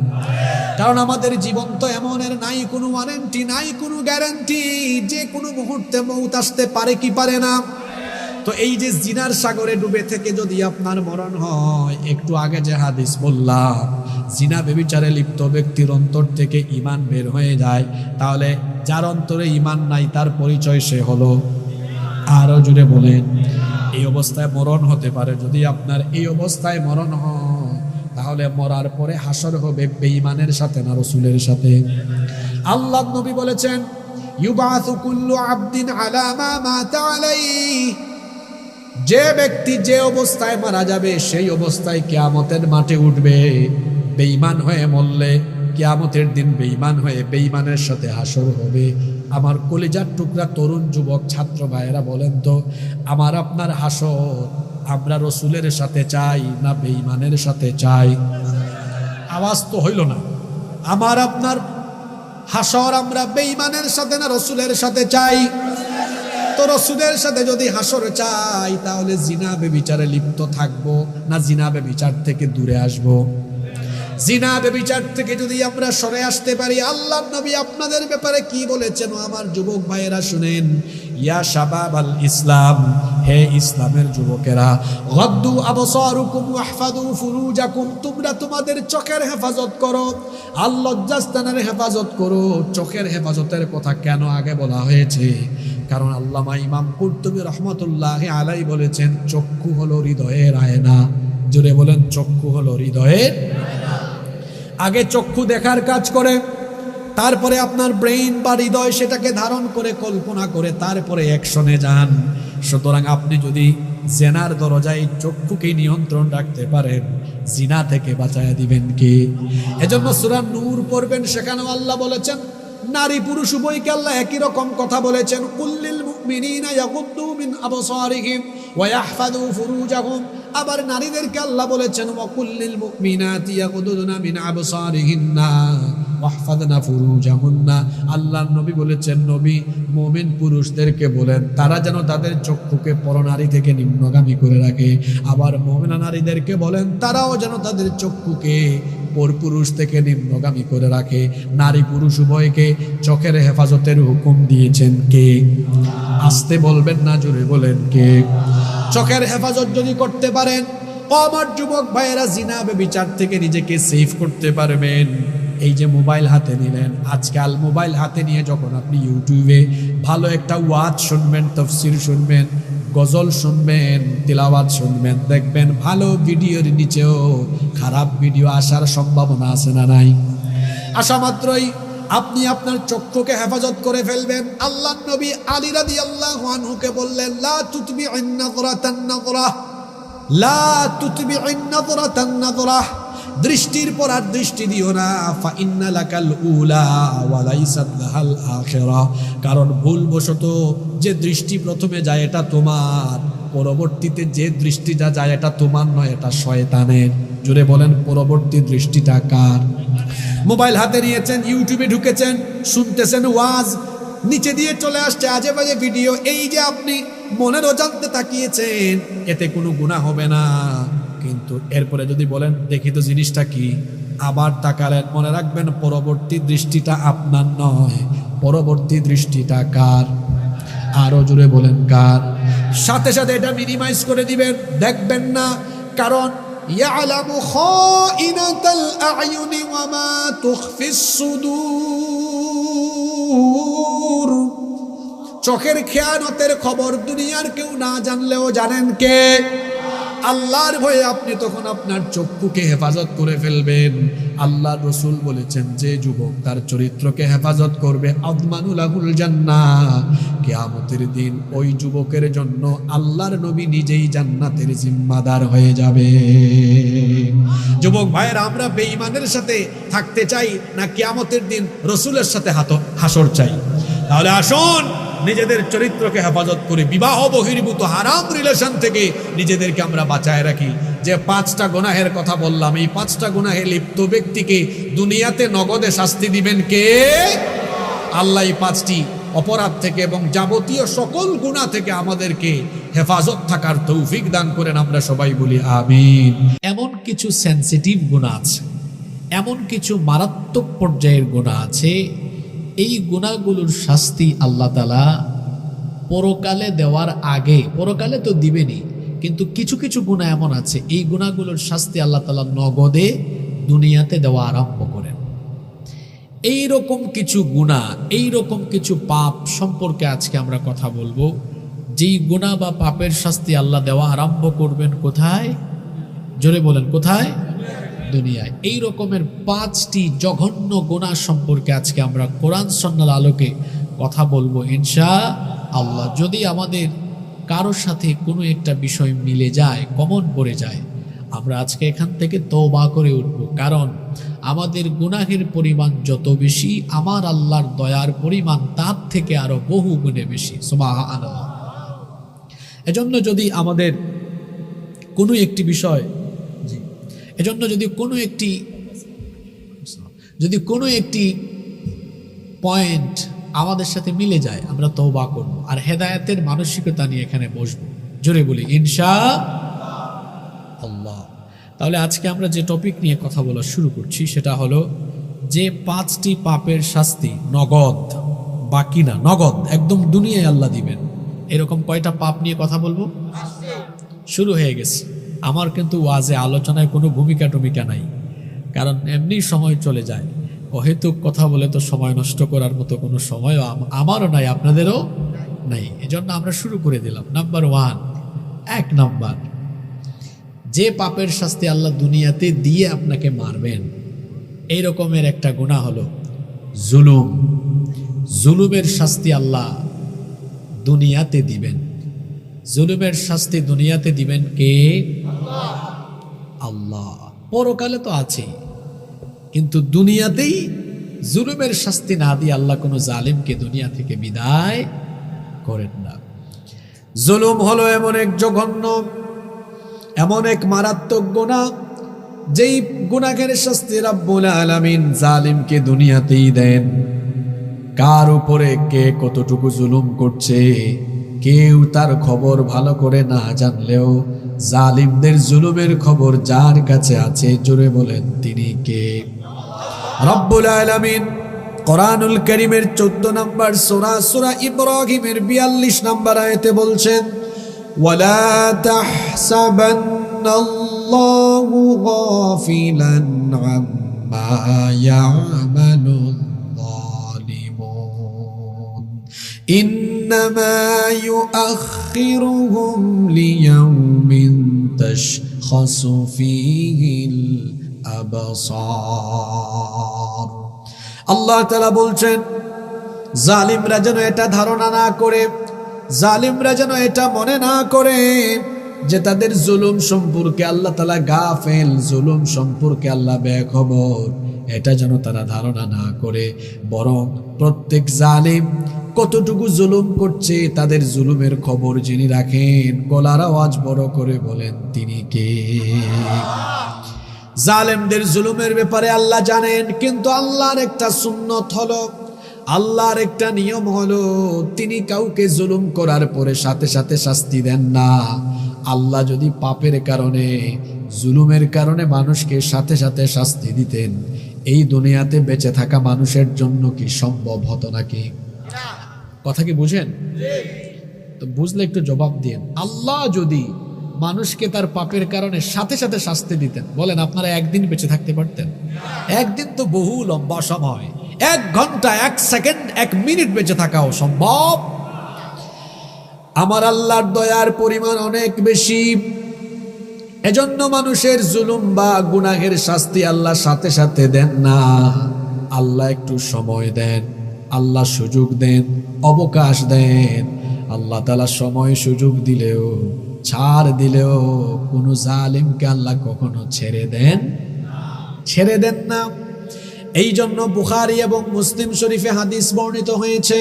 Speaker 1: কারণ আমাদের জীবন তো এমনের নাই কোনো ওয়ারেন্টি, নাই কোনো গ্যারান্টি, যে কোনো মুহূর্তে মৌত আসতে পারে কি পারে না? তো এই যে জিনার সাগরে ডুবে থেকে যদি আপনার মরণ হয়, একটু আগে যে হাদিস বললাম, জিনা বেবিচারে লিপ্ত ব্যক্তির অন্তর থেকে ঈমান বের হয়ে যায়, তাহলে যার অন্তরে ঈমান নাই তার পরিচয় সে হলো। আরো জুড়ে বলেন, এই অবস্থায় মরণ হতে পারে। যদি আপনার এই অবস্থায় মরণ হয়, তাহলে মরার পরে হাসর হবে বেঈমানের সাথে না রসুলের সাথে? আল্লাহ নবী বলেছেন, ইউবাসু কুল্লু আবদিন আলা মা মাতা আলাইহি, যে ব্যক্তি যে অবস্থায় মারা যাবে সেই অবস্থায় কিয়ামতের মাঠে উঠবে। বেঈমান হয়ে মরলে কিয়ামতের দিন বেঈমান হয়ে বেঈমানের সাথে হাসর হবে। আমার কলিজার টুকরা তরুণ যুবক ছাত্র ভাইয়েরা বলেন তো, আমার আপনার হাসর আমরা রসুলের সাথে চাই না বেঈমানের সাথে চাই? আওয়াজ তো হইল না। আমার আপনার হাসর আমরা বেঈমানের সাথে না রসুলের সাথে চাই? তো রসুলের সাথে যদি হাসর চাই, তাহলে জিনা বেবিচারে লিপ্ত থাকবো না জিনা বেবিচার থেকে দূরে আসবো? জিনা বেবিচার থেকে যদি আমরা সরে আসতে পারি, আল্লাহর নবী আপনাদের ব্যাপারে কি বলেছেন আমার যুবক ভাইয়েরা শুনেন। ইয়া শাবাব আল ইসলাম, হে ইসলামের যুবকেরা, গদ্দু আবসারুকুম ওয়াহফাদু ফুরুজাকুম, তোমরা তোমাদের চোখের হেফাজত করো, আল্লাহর লজ্জাস্থানের হেফাজত করো। চোখের হেফাজতের কথা কেন আগে বলা হয়েছে? কারণ আল্লামা ইমাম কুরতুবী রহমতুল্লাহি আলাইহি বলেছেন, চক্ষু হলো হৃদয়ের আয়না। জোরে বলেন, চক্ষু হলো হৃদয়ের আয়না। আগে চক্ষু দেখার কাজ করে, তারপরে আপনার ব্রেইন বা হৃদয় সেটাকে ধারণ করে কল্পনা করে তারপরে অ্যাকশনে যান। সুতরাং আপনি যদি জেনার দরজায় চক্ষুকে নিয়ন্ত্রণ রাখতে পারেন, জিনা থেকে বাঁচায়া দিবেন কে? এজন্য সূরা নূর পড়বেন, সেখানেও আল্লাহ বলেছেন, নারী পুরুষ উভয়কে আল্লাহ একই রকম কথা বলেছেন, কুল্লিল মুমিনিনা ইয়াগুদ্দু মিন আবসারিহিম ওয়া ইয়াহফাযু ফুরুজাহুম। আবার নারীদেরকে আল্লাহ বলেছেন, ওয়া কুল্লিল মুমিনাতি ইয়াগুদ্দুনা মিন আবসারিহিন্না ওয়াহফাযনা ফুরুজাহুন্না। আল্লাহর নবী বলেছেন, নবী মুমিন পুরুষদেরকে বলেন তারা যেন তাদের চক্ষুকে পরনারী থেকে নিম্নগামী করে রাখে। আবার মুমিনা নারীদেরকে বলেন তারাও যেন তাদের চক্ষুকে পরপুরুষ থেকে নিম্নগামী করে রাখে। নারী পুরুষ উভয়কে চোখের হেফাজতের হুকুম দিয়েছেন কে? আসতে বলবেন না, জোরে বলেন কে? চোখের হেফাজত যদি করতে পারেন, ও আমার যুবক ভাইয়েরা, জিনা বেবিচার থেকে নিজেকে সেভ করতে পারবেন। এই যে মোবাইল হাতে নিলেন, আজকাল মোবাইল হাতে নিয়ে যখন আপনি ইউটিউবে ভালো একটা ওয়াজ শুনবেন, তাফসীর শুনবেন, গজল শুনবেন, তিলাওয়াত শুনবেন, দেখবেন ভালো ভিডিওর নিচেও খারাপ ভিডিও আসার সম্ভাবনা আছে না নাই? আসা মাত্রই আপনি আপনার চক্ষুকে হেফাজত করে ফেলবেন। আল্লাহ নবী আলী রাদিয়াল্লাহু আনহুকে বললেন, লা তুতবি'ন নাযরাতান নাযরা, লা তুতবি'ন নাযরাতান নাযরা, দৃষ্টির পর আর দৃষ্টি দিও না। ফা ইন্না লাকাল উলা ওয়া লাইসাত লাহাল আখিরা, কারণ ভুলবশত যে দৃষ্টি প্রথমে যায় এটা তোমার, পরবর্তীতে যে দৃষ্টিটা যায় এটা তোমার নয়, এটা শয়তানের। জোরে বলেন, পরবর্তী দৃষ্টিটা কার? মোবাইল হাতে নিয়েছেন, ইউটিউবে ঢুকেছেন, শুনতেছেন ওয়াজ, নিচে দিয়ে চলে আসছে আজে বাজে ভিডিও। এই যে আপনি মনের অজান্তে তাকিয়েছেন, এতে কোনো গুনাহ হবে না। কিন্তু এরপরে যদি বলেন দেখি তো জিনিসটা কি, আবার তাকালেন, মনে রাখবেন পরবর্তী দৃষ্টিটা আপনার নয়, পরবর্তী দৃষ্টিটা কার? আরো জোরে বলেন কার? সাথে সাথে এটা মিনিমাইজ করে দিবেন, দেখবেন না। কারণ ইয়ালামু খাইনাতাল আ'য়ুনি ওয়া মা তুখফিস সুদূর, চোখের খেয়ানতের খবর দুনিয়ার কেউ না জানলেও জানেন কে? আল্লাহর ভয়ে আপনি তখন আপনার চক্ষুকে হেফাজত করে ফেলবেন। আল্লাহর রাসূল বলেছেন, যে যুবক তার চরিত্রকে হেফাজত করবে আদমানুলাহুল জান্নাহ, কিয়ামতের দিন ওই যুবকের জন্য আল্লাহর নবী নিজেই জান্নাতের জিম্মাদার হয়ে যাবে। যুবক ভাইয়েরা, আমরা বেঈমানের সাথে থাকতে চাই না কিয়ামতের দিন রাসূলের সাথে হাসর চাই? তাহলে আসুন নিজেদের চরিত্রকে হেফাজত করে বিবাহ বহির্ভূত হারাম রিলেশন থেকে নিজেদেরকে আমরা বাঁচায় রাখি। যে 5টা গুনাহের কথা বললাম, এই 5টা গুনাহে লিপ্ত ব্যক্তিকে দুনিয়াতে নগদে শাস্তি দিবেন কে? আল্লাহ। এই 5টি অপরাধ থেকে এবং যাবতীয় সকল গুনাহ থেকে আমাদেরকে হেফাজত থাকার তৌফিক দান করেন, আমরা সবাই বলি আমিন। এমন কিছু সেনসিটিভ গুনাহ আছে, এমন কিছু মারাত্মক পর্যায়ের গুনাহ আছে, এই গুনাহগুলোর শাস্তি আল্লাহ তাআলা পরকালে দেওয়ার আগে, পরকালে তো দিবেনই, কিন্তু কিছু কিছু গুনাহ এমন আছে এই গুনাহগুলোর শাস্তি আল্লাহ তাআলা নগদে দুনিয়াতে দেওয়া আরম্ভ করেন। এই রকম কিছু গুনাহ, এই রকম কিছু পাপ সম্পর্কে আজকে আমরা কথা বলবো, যেই গুনাহ বা পাপের শাস্তি আল্লাহ দেওয়া আরম্ভ করবেন কোথায়? জোরে বলেন, কোথায়? দুনিয়ায়। এই রকমের 5টি জঘন্য গুনাহ সম্পর্কে আজকে আমরা কোরআন সুন্নাহর আলোকে কথা বলবো ইনশাআল্লাহ। যদি আমাদের কারোর সাথে কোনো একটা বিষয় মিলে যায়, কমন পড়ে যায়, আমরা আজকে এখান থেকে তওবা করে উঠব, কারণ আমাদের গুনাহের পরিমাণ যত বেশি, আমার আল্লাহর দয়ার পরিমাণ তার থেকে আরো বহু গুণে বেশি। সুবহানাল্লাহ। এজন্য যদি আমাদের কোনো একটি বিষয়, এজন্য যদি কোনো একটি পয়েন্ট আমাদের সাথে মিলে যায়, আমরা তওবা করব আর হেদায়েতের মানসিকতা নিয়ে এখানে বসবো। জোরে বলি ইনশাআল্লাহ। তাহলে আজকে আমরা যে টপিক নিয়ে কথা বলা শুরু করছি সেটা হলো যে 5টি পাপের শাস্তি নগদ, বাকি না, নগদ একদম দুনিয়ায় আল্লাহ দিবেন। এরকম কয়টা পাপ নিয়ে কথা বলবো? শুরু হয়ে গেছে। আমার কিন্তু ওয়াজে আলোচনায় কোনো ভূমিকা টমিকা নাই, কারণ এমনি সময় চলে যায়। অহেতুক কথা বলে তো সময় নষ্ট করার মতো কোনো সময়ও আমারও নাই, আপনাদেরও নাই। এজন্য আমরা শুরু করে দিলাম। নাম্বার 1, 1 নাম্বার, যে পাপের শাস্তি আল্লাহ দুনিয়াতে দিয়ে আপনাকে মারবেন, এই রকমের একটা গুনাহ হলো জুলুম। জুলুমের শাস্তি আল্লাহ দুনিয়াতে দিবেন। জুলুমের শাস্তি দুনিয়াতে দিবেন কে? আল্লাহ। পরকালে তো আছেই, কিন্তু দুনিয়াতেই জুলুমের শাস্তি না দিয়ে আল্লাহ কোনো জালিমকে দুনিয়া থেকে বিদায় করেন না। জুলুম হলো এমন এক জঘন্য, এমন এক মারাত্মক গুনাহ, যেই গুনাহের শাস্তি রাব্বুল আলামিন জালিমকে দুনিয়াতেই দেন। কার উপরে কে কতটুকু জুলুম করছে কেউ তার খবর ভালো করে না জানলেও জালিমদের জুলুমের খবর যার কাছে আছে, জোরে বলেন তিনি কে? রব্বুল আলামিন কোরআনুল কারীমের 14 নম্বর সূরা, সূরা ইব্রাহিমের 42 নম্বর আয়াতে বলছেন, ওয়ালা তাহসাবান্নাল্লাহু গাফিলান আম্মা ইয়ামালুল যালিমুন ইন্নামা ইউআখিরুহুম লিয়াউমিন তাশখাসু ফীহিল আবসার। আল্লাহ তাআলা বলছেন, জালিমরা যেন এটা ধারণা না করে, জালিমরা যেন এটা মনে না করে যে তাদের জুলুম সম্পর্কে আল্লাহ তাআলা গাফেল, জুলুম সম্পর্কে আল্লাহ বেখবর, এটা যেন তারা ধারণা না করে, বরং প্রত্যেক জালিম কতটুকু জুলুম করছে তাদের জুলুমের খবর যিনি রাখেন, গলার আওয়াজ বড় করে বলেন তিনি কে? জালেমদের জুলুমের ব্যাপারে আল্লাহ জানেন, কিন্তু আল্লাহর একটা সুন্নত হলো, আল্লাহর একটা নিয়ম হলো, তিনি কাউকে জুলুম করার পরে সাথে সাথে শাস্তি দেন না। আল্লাহ যদি পাপের কারণে, জুলুমের কারণে মানুষকে সাথে সাথে শাস্তি দিতেন, এই দুনিয়াতে বেঁচে থাকা মানুষের জন্য কি সম্ভব হতো নাকি? কথা কি বুঝেন? তো বুঝলে একটু জবাব দিন। আল্লাহ যদি মানুষকে তার পাপের কারণে সাথে সাথে শাস্তি দিতেন, বলেন আপনারা একদিন বেঁচে থাকতে পারতেন? একদিন তো বহু লম্বা সময়, 1 ঘন্টা, 1 সেকেন্ড, 1 মিনিট বেঁচে থাকাও সম্ভব। আমার আল্লাহর দয়ার পরিমাণ অনেক বেশি। এজন্য মানুষের জুলুম বা গুনাহের শাস্তি আল্লাহ সাথে সাথে দেন না। আল্লাহ একটু সময় দেন, আল্লাহ সুযোগ দেন, অবকাশ দেন। আল্লাহ তাআলা সময় সুযোগ দিলেও, ছাড় দিলেও কোনো জালিমকে আল্লাহ কখনো ছেড়ে দেন না। এই জন্য বুখারী এবং মুসলিম শরীফে হাদিস বর্ণিত হয়েছে।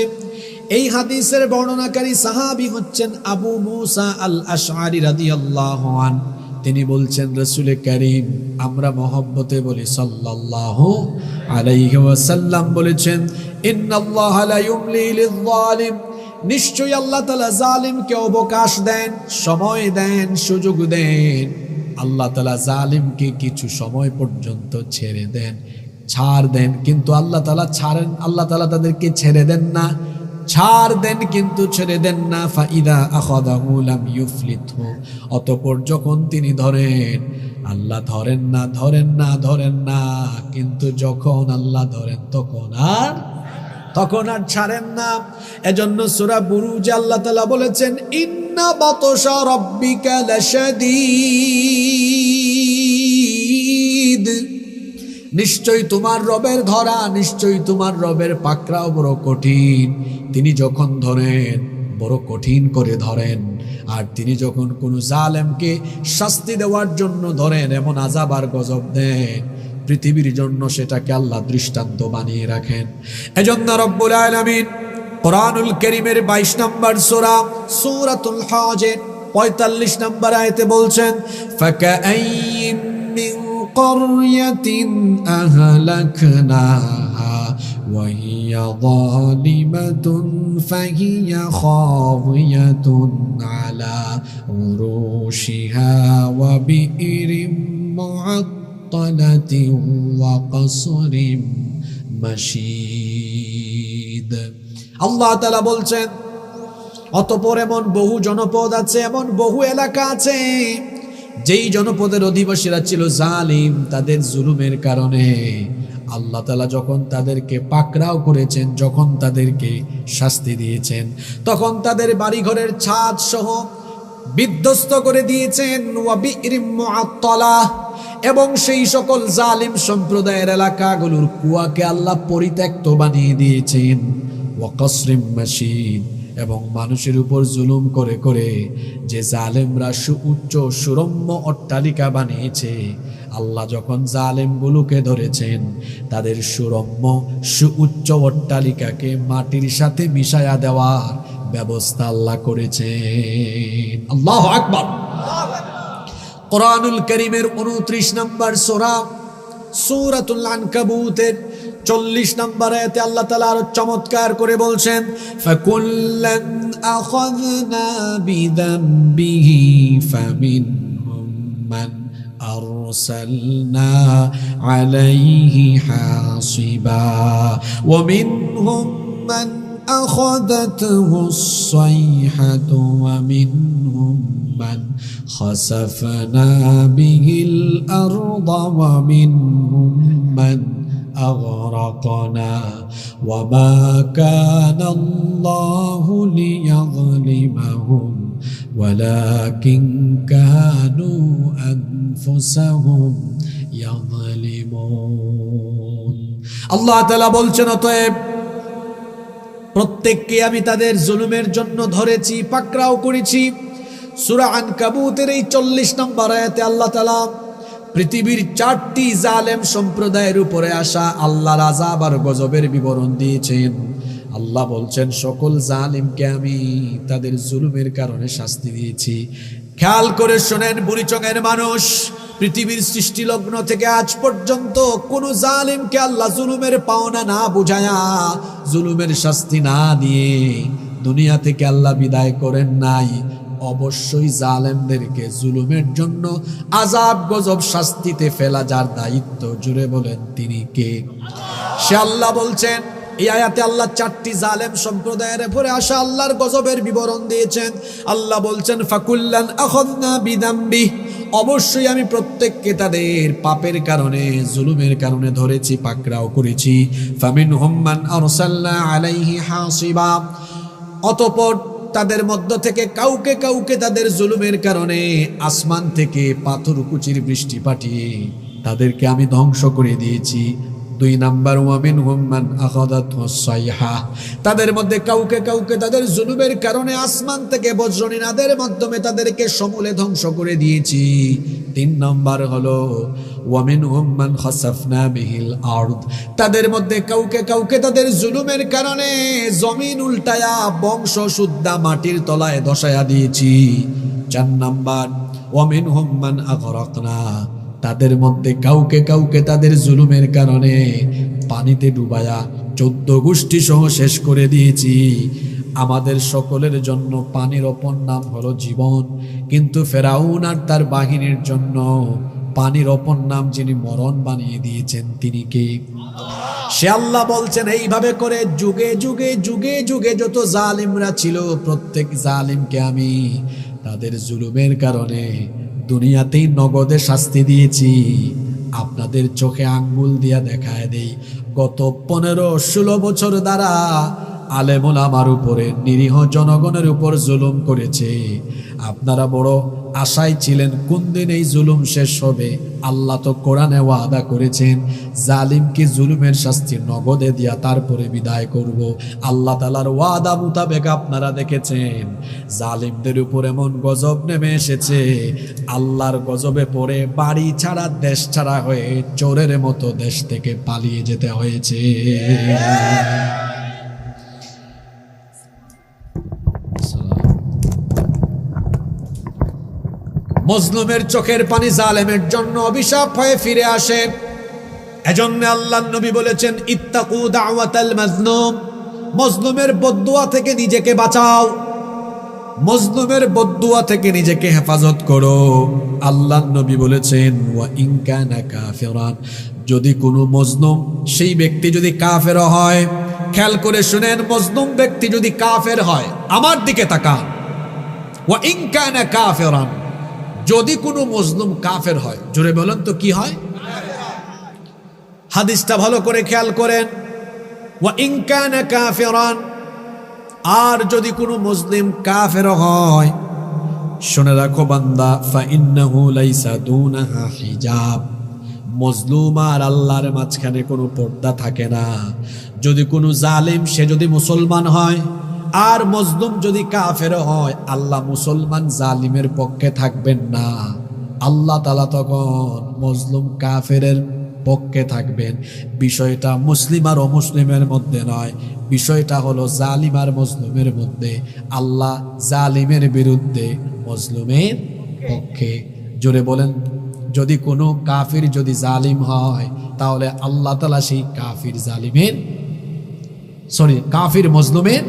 Speaker 1: এই হাদিসের বর্ণনাকারী সাহাবী হচ্ছেন আবু মুসা আল আশআরী রাদিয়াল্লাহু আনহু। তিনি বলছেন, রাসূল কারীম, আমরা মহব্বতে বলি সাল্লাল্লাহু আলাইহি ওয়াসাল্লাম বলেছেন, ইন্নাল্লাহা লা ইউমলি লিয-যালিম, নিশ্চয়ই আল্লাহ তাআলা জালিমকে অবকাশ দেন, সময় দেন, সুযোগ দেন। আল্লাহ তাআলা জালিমকে কিছু সময় পর্যন্ত ছেড়ে দেন, ছাড় দেন, কিন্তু আল্লাহ তাআলা ছাড়েন, আল্লাহ তাআলা তাদেরকে ছেড়ে দেন না। ছাড় দেন কিন্তু ছেড়ে দেন না। ফাইদা আখাযাহু লাম ইউফলিতহু, অতঃপর যখন তিনি ধরেন, আল্লাহ ধরেন না, কিন্তু যখন আল্লাহ ধরেন তখন আর ছাড়েন না। এজন্য সূরা বুরুজে আল্লাহ তাআলা বলেছেন, ইন্না বাতশা রাব্বিকা লাশাদীদ, নিশ্চয়ই তোমার রবের ধরা, নিশ্চয়ই তোমার রবের পাকড়াও বড় কঠিন। তিনি যখন ধরেন বড় কঠিন করে ধরেন, আর তিনি যখন কোনো জালেমকে শাস্তি দেওয়ার জন্য ধরেন, এমন আযাব আর গজব দেন, পৃথিবীর জন্য সেটাকে আল্লাহ দৃষ্টান্ত বানিয়ে রাখেন। এজন্য রব্বুল আলামিন কোরআনুল কারীমের 22 নম্বর সূরা সূরাতুল হজের 45 নম্বর আয়াতে বলছেন, ফাকাআইয়িম মিন ক্বরয়াতিন আহলাকনাহা ওয়া হিয়া যালিমাতুন ফাহিয়া খাওয়িয়াতুন আলা উরুশিহা ওয়া বিইরিম মুআত্তালাতিন ওয়া কসরিম মাশীদ। আল্লাহ তাআলা বলছেন, অতঃপর এমন বহু জনপদ আছে, এমন বহু এলাকা আছে, যেই জনপদের অধিবাসীরা ছিল জালিম। তাদের জুলুমের কারণে আল্লাহ তাআলা যখন তাদেরকে পাকড়াও করেছেন, যখন তাদেরকে শাস্তি দিয়েছেন, তখন তাদের বাড়িঘরের ছাদ সহ বিধ্বস্ত করে দিয়েছেন। ওয়া বিইরিম মুআত্তালা, এবং সেই সকল জালিম সম্প্রদায়ের এলাকাগুলোর কুয়াকে আল্লাহ পরিত্যক্ত বানিয়ে দিয়েছেন। ওয়া কসরিম মাশীদ, এবং মানুষের উপর জুলুম করে করে যে জালেমরা সুউচ্চ সুরম্য অট্টালিকা বানিয়েছে, আল্লাহ যখন জালেমগুলোকে ধরেছেন, তাদের সুরম্য সুউচ্চ অট্টালিকাকে মাটির সাথে মিশায়া দেওয়ার ব্যবস্থা আল্লাহ করেছেন। আল্লাহু আকবার। কোরআনুল কারীমের 29 নম্বর সূরা সূরাতুল আনকাবুতের 40 নম্বর আয়াতে আল্লাহ তাআলা আরো চমৎকার করে বলছেন, ফাকুল্লান আখাযনা বিযামবিহি ফামিনহুম মান আরসালনা আলাইহি হাসিবা ওয়া মিনহুম মান আখাযাতহু الصيحة ومنهم من خسفنا به الأرض ومنهم من أغرقنا وما كان الله ليظلمهم ولكن كانوا أنفسهم يظلمون। আল্লাহ তাআলা বলছেন, অতএব প্রত্যেককে আমি তাদের জুলুমের জন্য ধরেছি, পাকড়াও করেছি। সূরা আনকাবুতের এই 40 নম্বর আয়াতে আল্লাহ তাআলা পৃথিবীর 4টি জালেম সম্প্রদায়ের উপরে আসা আল্লাহর আযাব আর গজবের বিবরণ দিয়েছেন। আল্লাহ বলছেন, সকল জালিমকে আমি তাদের জুলুমের কারণে শাস্তি দিয়েছি। খেয়াল করে শোনেন বুড়িচঙের মানুষ, পৃথিবীর সৃষ্টি লগ্ন থেকে আজ পর্যন্ত কোন জালিমকে আল্লাহ জুলুমের পাওনা না বুঝায়া, জুলুমের শাস্তি না দিয়ে দুনিয়া থেকে আল্লাহ বিদায় করেন নাই। অবশ্যই জালেমদেরকে জুলুমের জন্য আযাব গজব শাস্তিতে ফেলা যার দায়িত্ব, জুড়ে বলেন তিনি কে? সে আল্লাহ বলছেন। এই আয়াতে আল্লাহ 4টি জালেম সম্প্রদায়ের উপরে আসা আল্লাহর গজবের বিবরণ দিয়েছেন। আল্লাহ বলছেন, ফাকুল্লান আখাযনা বিযামবি, অবশ্যই আমি প্রত্যেককে তাদের পাপের কারণে, জুলুমের কারণে ধরেছি, পাকড়াও করেছি। ফামিনহুম মান আরসালনা আলাইহি হাসিবা, অতঃপর তাদের মধ্য থেকে কাউকে কাউকে তাদের জুলুমের কারণে আসমান থেকে পাথরকুচির বৃষ্টি পাঠিয়ে তাদেরকে আমি ধ্বংস করে দিয়েছি। 2 নাম্বার ওয়ামিনহুম মান আখাযাতহু সাইহা, তাদের মধ্যে কাউকে কাউকে তাদের জুলুমের কারণে আসমান থেকে বজ্রনীনাদের মাধ্যমে তাদেরকে সমূলে ধ্বংস করে দিয়েছি। 3 নাম্বার হলো ওয়ামিনহুম মান খাসাফনা বিহিল আরদ, তাদের মধ্যে কাউকে কাউকে তাদের জুলুমের কারণে জমিন উল্টায়া বংশ শুদ্ধা মাটির তলায় ধসায়া দিয়েছি। 4 নাম্বার ওয়ামিনহুম মান আগরাকনা, তাদের মধ্যে কাউকে কাউকে তাদের জুলুমের কারণে পানিতে ডুবায়া 14 গোষ্ঠী সহ শেষ করে দিয়েছি। আমাদের সকলের জন্য পানির অপর নাম হলো জীবন, কিন্তু ফেরাউন আর তার বাহিনীর জন্য পানির অপর নাম যিনি মরণ বানিয়ে দিয়েছেন তিনি কে? সে আল্লাহ বলছেন এইভাবে করে যুগে যুগে যুগে যুগে যত জালিমরা ছিল প্রত্যেক জালিমকে আমি তাদের জুলুমের কারণে দুনিয়াতেই নগদে শাস্তি দিয়েছি। আপনাদের চোখে আঙ্গুল দিয়া দেখায় দেই, গত 15-16 বছর দ্বারা আলেম ওলামার উপরে নিরীহ জনগণের উপর জুলুম করেছে। আপনারা বড় আশায় ছিলেন কোন দিন এই জুলুম শেষ হবে। আল্লাহ তো কোরআনে ওয়াদা করেছেন জালিমকে জুলুমের শাস্তি নগদে দিয়া তারপরে বিদায় করব। আল্লাহ তাআলার ওয়াদা মোতাবেক আপনারা দেখেছেন জালিমদের উপর এমন গজব নেমে এসেছে, আল্লাহর গজবে পড়ে বাড়ি ছাড়া দেশ ছাড়া হয়ে চোরের মতো দেশ থেকে পালিয়ে যেতে হয়েছে। মজলুমের চোখের পানি জালেমের জন্য অভিশাপ হয়ে ফিরে আসে। এজন্য আল্লাহর নবী বলেছেন ইত্তাকু দাওয়াতাল মাজলুম, মজলুমের বদদুয়া থেকে নিজেকে বাঁচাও, মজলুমের বদদুয়া থেকে নিজেকে হেফাজত করো। আল্লাহর নবী বলেছেন ওয়া ইন কানা কাফিরান, যদি কোনো মজলুম সেই ব্যক্তি যদি কাফের হয়, খেয়াল করে শুনেন, মজলুম ব্যক্তি যদি কাফের হয়, আমার দিকে তাকান, ওয়া ইন কানা কাফিরান, যদি কোনো মজলুম কাফের হয়, জোরে বলেন তো কি হয়? হাদিসটা ভালো করে খেয়াল করেন, ওয়া ইন কানা কাফিরান, আর যদি কোনো মুসলিম কাফের হয়, শুনে রাখো বান্দা, ফা ইন্নাহু লাইসা দুনাহা হিজাব, মজলুম আর আল্লাহর মাঝখানে কোনো পর্দা থাকে না। যদি কোনো জালিম সে যদি মুসলমান হয় আর মজলুম যদি কাফের হয়, আল্লাহ মুসলমান জালিমের পক্ষে থাকবেন না, আল্লাহ তাআলা তখন মজলুম কাফেরের পক্ষে থাকবেন। বিষয়টা মুসলিম আর অমুসলিমের মধ্যে নয়, বিষয়টা হলো জালিম আর মজলুমের মধ্যে। আল্লাহ জালিমের বিরুদ্ধে, মজলুমের পক্ষে। জোরে বলেন, যদি কোনো কাফির যদি জালিম হয়, তাহলে আল্লাহ তাআলা সেই কাফির জালিমের কাফির মজলুমের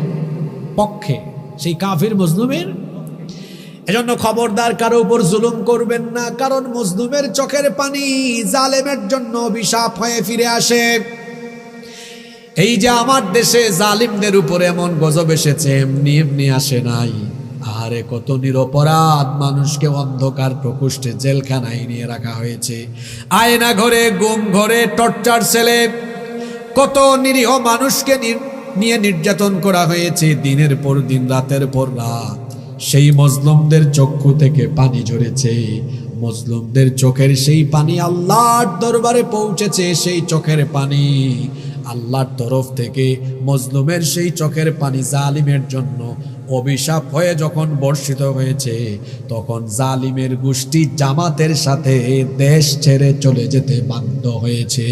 Speaker 1: পক্ষে, সেই কাফির মজলুমের। এজন্য খবরদার কারো উপর জুলুম করবেন না, কারণ মজলুমের চোখের পানি জালেমের জন্য অভিশাপ হয়ে ফিরে আসে। এই যে আমার দেশে জালিমদের উপরে এমন গজব এসেছে, এমনি এমনি আসে নাই। আরে কত নিরপরাধ মানুষকে অন্ধকার প্রকোষ্ঠে জেলখানায় নিয়ে রাখা হয়েছে, আয়না ঘরে, গুম ঘরে, টর্চার সেলে কত নিরীহ মানুষকে নিয়ে নির্যাতন করা হয়েছে দিনের পর দিন, রাতের পর রাত। সেই মজলুমদের চক্ষু থেকে পানি ঝরেছে, মজলুমদের চোখের সেই পানি আল্লাহর দরবারে পৌঁছেছে। সেই চোখের পানি আল্লাহর তরফ থেকে মজলুমের সেই চোখের পানি জালিমের জন্য অভিশাপ হয়ে যখন বর্ষিত হয়েছে, তখন জালিমের গোষ্ঠী জামাতের সাথে দেশ ছেড়ে চলে যেতে বাধ্য হয়েছে।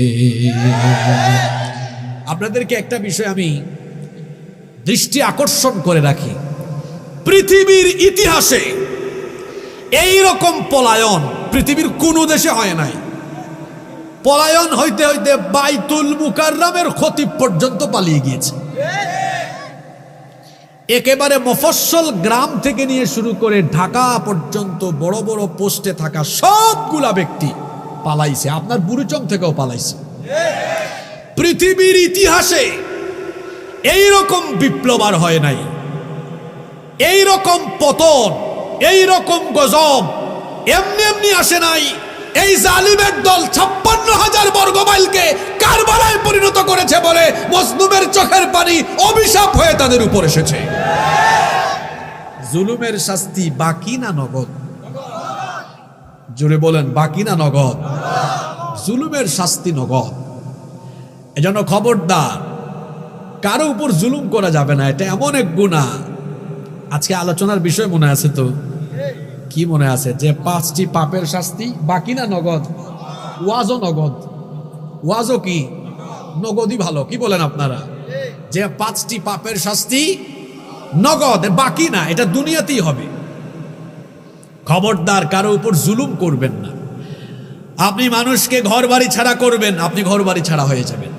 Speaker 1: আপনাদেরকে একটা বিষয় আমি দৃষ্টি আকর্ষণ করে রাখি, পৃথিবীর ইতিহাসে এই রকম পলায়ন পৃথিবীর কোনো দেশে হয় নাই। পলায়ন হইতে হইতে বাইতুল মুকাররমের খতিব পর্যন্ত পালিয়ে গিয়েছে। একেবারে মফস্বল গ্রাম থেকে নিয়ে শুরু করে ঢাকা পর্যন্ত বড় বড় পোস্টে থাকা সবগুলা ব্যক্তি পালাইছে, আপনার বুড়িচং থেকেও পালাইছে। পৃথিবীর ইতিহাসে এই রকম বিপ্লব আর হয় নাই, এই রকম পতন, এই রকম গজব এমনি এমনি আসে নাই। এই জালিমের দল 56,000 বর্গমাইলকে কারবালায় পরিণত করেছে বলে মজলুমের চোখের পানি অভিশাপ হয়ে তাদের উপর এসেছে। জুলুমের শাস্তি বাকি না নগদ? জোরে বলেন, বাকি না নগদ? জুলুমের শাস্তি নগদ। এজন্য খবরদার, কারো উপর জুলুম করা যাবে না। এটা এমন এক গুনাহ। আজকে আলোচনার বিষয় মনে আছে তো? কি মনে আছে? যে 5টি পাপের শাস্তি বাকি না নগদ? ওয়াজও নগদ। ওয়াজও কি নগদই ভালো? কি বলেন আপনারা? যে 5টি পাপের শাস্তি নগদ, বাকি না, এটা দুনিয়াতেই হবে। খবরদার, কারো উপর জুলুম করবেন না। আপনি মানুষকে ঘর বাড়ি ছাড়া করবেন, আপনি ঘর বাড়ি ছাড়া হয়ে যাবেন।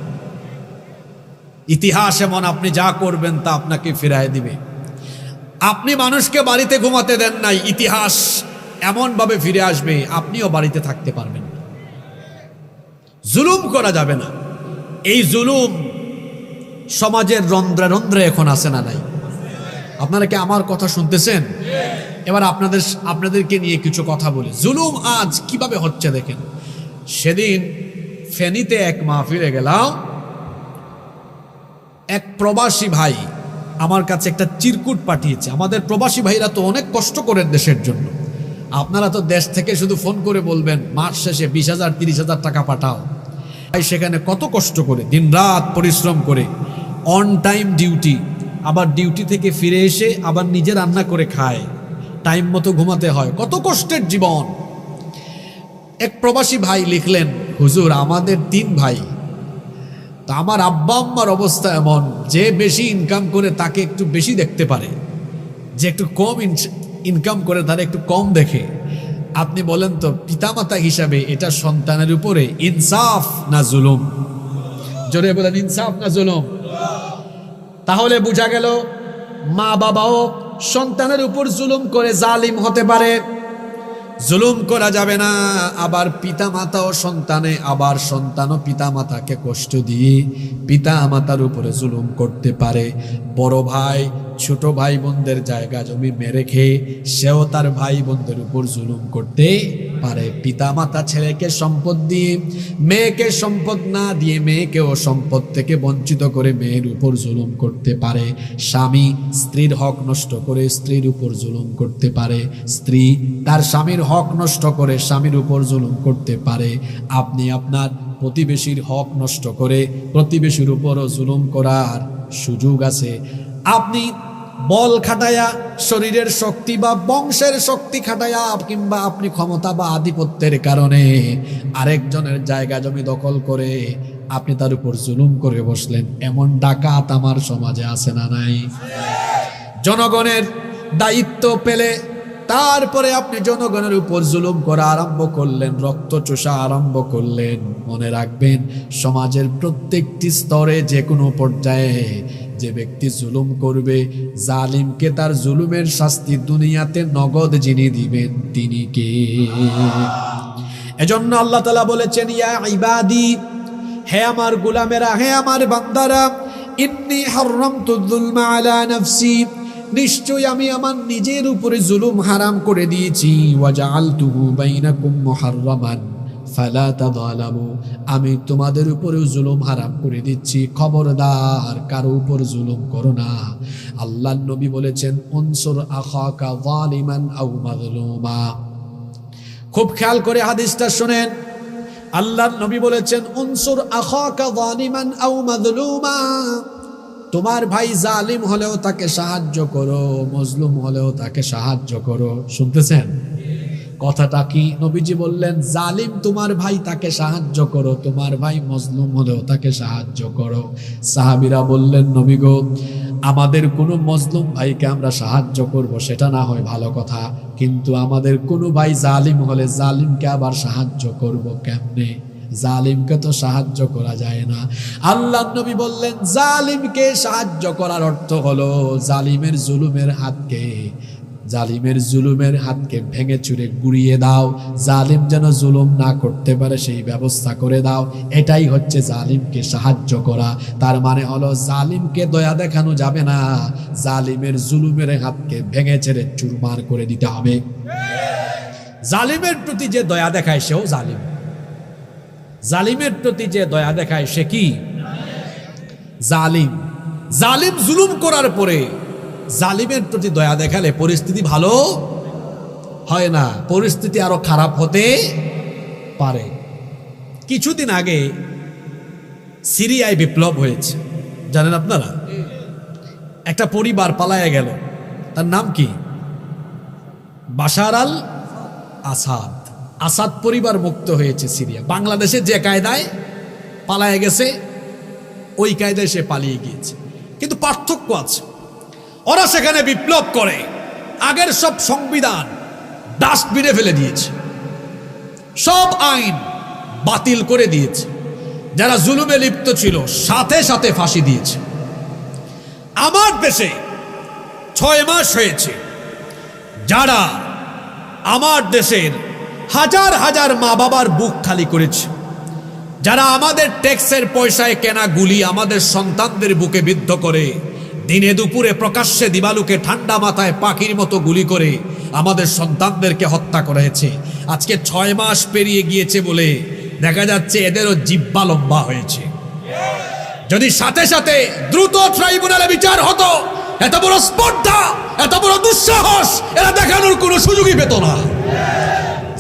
Speaker 1: ইতিহাস এমন, আপনি যা করবেন তা আপনাকে ফিরায় দিবে। আপনি মানুষকে বাড়িতে ঘুমাতে দেন নাই, ইতিহাস এমন ভাবে ফিরে আসবে আপনিও বাড়িতে থাকতে পারবেন না। জুলুম করা যাবে না। এই জুলুম সমাজের রন্ধ্রে রন্ধ্রে এখন আছে না নাই? আপনারা কি আমার কথা শুনতেছেন? এবার আপনাদেরকে নিয়ে কিছু কথা বলি। জুলুম আজ কিভাবে হচ্ছে দেখেন। সেদিন ফেনীতে এক মাহফিলে গেলাম, এক প্রবাসী ভাই আমার কাছে একটা চিরকুট পাঠিয়েছে। আমাদের প্রবাসী ভাইরা তো অনেক কষ্ট করেন দেশের জন্য। আপনারা তো দেশ থেকে শুধু ফোন করে বলবেন মাস শেষে 20,000 30,000 টাকা পাঠাও। ভাই সেখানে কত কষ্ট করে, দিনরাত পরিশ্রম করে, অন টাইম ডিউটি, আবার ডিউটি থেকে ফিরে এসে আবার নিজে রান্না করে খায়, টাইম মতো ঘুমাতে হয়, কত কষ্টের জীবন। এক প্রবাসী ভাই লিখলেন, হুজুর আমাদের 3 ভাই, তা আমার আব্বা আম্মার অবস্থা এমন, যে বেশি ইনকাম করে তাকে একটু বেশি দেখতে পারে, যে একটু কম ইনকাম করে তারা একটু কম দেখে। আপনি বলেন তো পিতামাতা হিসাবে এটা সন্তানের উপরে ইনসাফ না জুলুম? জোরে বলেন, ইনসাফ না জুলুম? তাহলে বোঝা গেল মা বাবাও সন্তানের উপর জুলুম করে জালিম হতে পারে। জুলুম করা যাবে না। আবার পিতা মাতাও সন্তানে, আবার সন্তানও পিতা মাতাকে কষ্ট দিয়ে পিতা মাতার উপরে জুলুম করতে পারে। বড় ভাই ছোট ভাই বোনদের জায়গা জমি মেরে খেয়ে সেও তার ভাই বোনদের উপর জুলুম করতে পারে। পিতা মাতা ছেলেকে সম্পদ দিয়ে, মেয়েকে সম্পদ না দিয়ে মেয়েকেও সম্পদ থেকে বঞ্চিত করে মেয়ের উপর জুলুম করতে পারে। স্বামী স্ত্রীর হক নষ্ট করে স্ত্রীর উপর জুলুম করতে পারে। স্ত্রী তার স্বামীর হক নষ্ট করে স্বামীর উপর জুলুম করতে পারে। আপনি আপনার প্রতিবেশীর হক নষ্ট করে প্রতিবেশীর উপরও জুলুম করার সুযোগ আছে। আপনি বল খাটায়া, শরীরের শক্তি বা বংশের শক্তি খাটায়া, কিংবা আপনি ক্ষমতা বা আধিপত্যের কারণে আরেকজনের জায়গা জমি দখল করে আপনি তার উপর জুলুম করে বসলেন। এমন ডাকাত আমার সমাজে আছে না নাই? জনগণের দায়িত্ব পেলে তারপরে আপনি জনগণের উপর জুলুম করা আরম্ভ করলেন, রক্ত চোষা আরম্ভ করলেন। মনে রাখবেন, সমাজের প্রত্যেকটি স্তরে যে কোনো পর্যায়ে যে ব্যক্তি জুলুম করবে, জালিমকে তার জুলুমের শাস্তি দুনিয়াতে নগদ যিনি দিবেন তিনি কে? এজন্য আল্লাহ তাআলা বলেছেন, ইয়া ইবাদি, হে আমার গোলামেরা, হে আমার বান্দারা, ইন্নী হারামতু যুলমা আলা নাফসি, নিশ্চয় আমি আমার নিজের উপরে জুলুম হারাম করে দিয়েছি। ওয়াজআলতুহু বাইনাকুম মুহাররামান ফালা তাযালামু, আমি তোমাদের উপরেও জুলুম হারাম করে দিচ্ছি, খবরদার কারো উপর জুলুম করো না। আল্লাহর নবী বলেছেন, উনসুর আখাকা যালিমান আও মাজলুমা। খুব খেয়াল করে হাদিসটা শুনেন। আল্লাহর নবী বলেছেন, উনসুর আখাকা যালিমান আও মাজলুমা, তোমার ভাই জালিম হলেও তাকে সাহায্য করো, মজলুম হলেও তাকে সাহায্য করো। শুনতেছেন কথাটা কি? নবীজি বললেন, জালিম তোমার ভাই, তাকে সাহায্য করো, তোমার ভাই মজলুম হলেও তাকে সাহায্য করো। সাহাবীরা বললেন, নবী গো, আমাদের কোনো মজলুম ভাইকে আমরা সাহায্য করব সেটা না হয় ভালো কথা, কিন্তু আমাদের কোনো ভাই জালিম হলে জালিমকে আবার সাহায্য করব কেমনে? জালিমকে তো সাহায্য করা যায় না। আল্লাহর নবী বললেন, জালিমকে সাহায্য করার অর্থ হলো জালিমের জুলুমের হাতকে ভেঙে চুরে গুড়িয়ে দাও, জালিম যেন জুলুম না করতে পারে সেই ব্যবস্থা করে দাও। এটাই হচ্ছে জালিমকে সাহায্য করা। তার মানে হলো জালিমকে দয়া দেখানো যাবে না, জালিমের জুলুমের হাতকে ভেঙে ছেড়ে চুরমার করে দিতে হবে। জালিমের প্রতি যে দয়া দেখায় সেও জালিম, জালিমের প্রতি যে দয়া দেখায় সে কি? জালিম। জালিম জুলুম করার পরে জালিমের প্রতি দয়া দেখালে পরিস্থিতি ভালো হয় না, পরিস্থিতি আরো খারাপ হতে পারে। কিছুদিন আগে সিরিয়ায় বিপ্লব হয়েছে, জানেন আপনারা? একটা পরিবার পালায়া গেল, তার নাম কি? বাশার আল আসাদ। আসাদ পরিবার মুক্ত হয়েছে সিরিয়া। বাংলাদেশে যে কায়দায় পালায়া গেছে ওই কায়দায় সে পালিয়ে গিয়েছে, কিন্তু পার্থক্য আছে। ওরা সেখানে বিপ্লব করে আগের সব সংবিধান ডাস্টবিনে ফেলে দিয়েছে, সব আইন বাতিল করে দিয়েছে, যারা জুলুমে লিপ্ত ছিল সাথে সাথে ফাঁসি দিয়েছে। আমার দেশে 6 মাস হয়েছে যারা আমার দেশের হাজার হাজার মা বাবার বুক খালি করেছে, যারা আমাদের ট্যাক্সের পয়সায় কেনা গুলি আমাদের সন্তানদের বুকে বিদ্ধ করে, দিনে দুপুরে প্রকাশ্যে দিবালুকে ঠান্ডা মাথায় পাখির মতো গুলি করে আমাদের সন্তানদেরকে হত্যা করেছে। আজকে 6 মাস পেরিয়ে গিয়েছে বলে দেখা যাচ্ছে এদেরও জিহ্বা লম্বা হয়েছে। যদি সাথে সাথে দ্রুত ট্রাইব্যুনালে বিচার হতো, এত বড় স্পর্ধা, এত বড় দুঃসাহস এরা দেখানোর কোনো সুযোগই পেত না।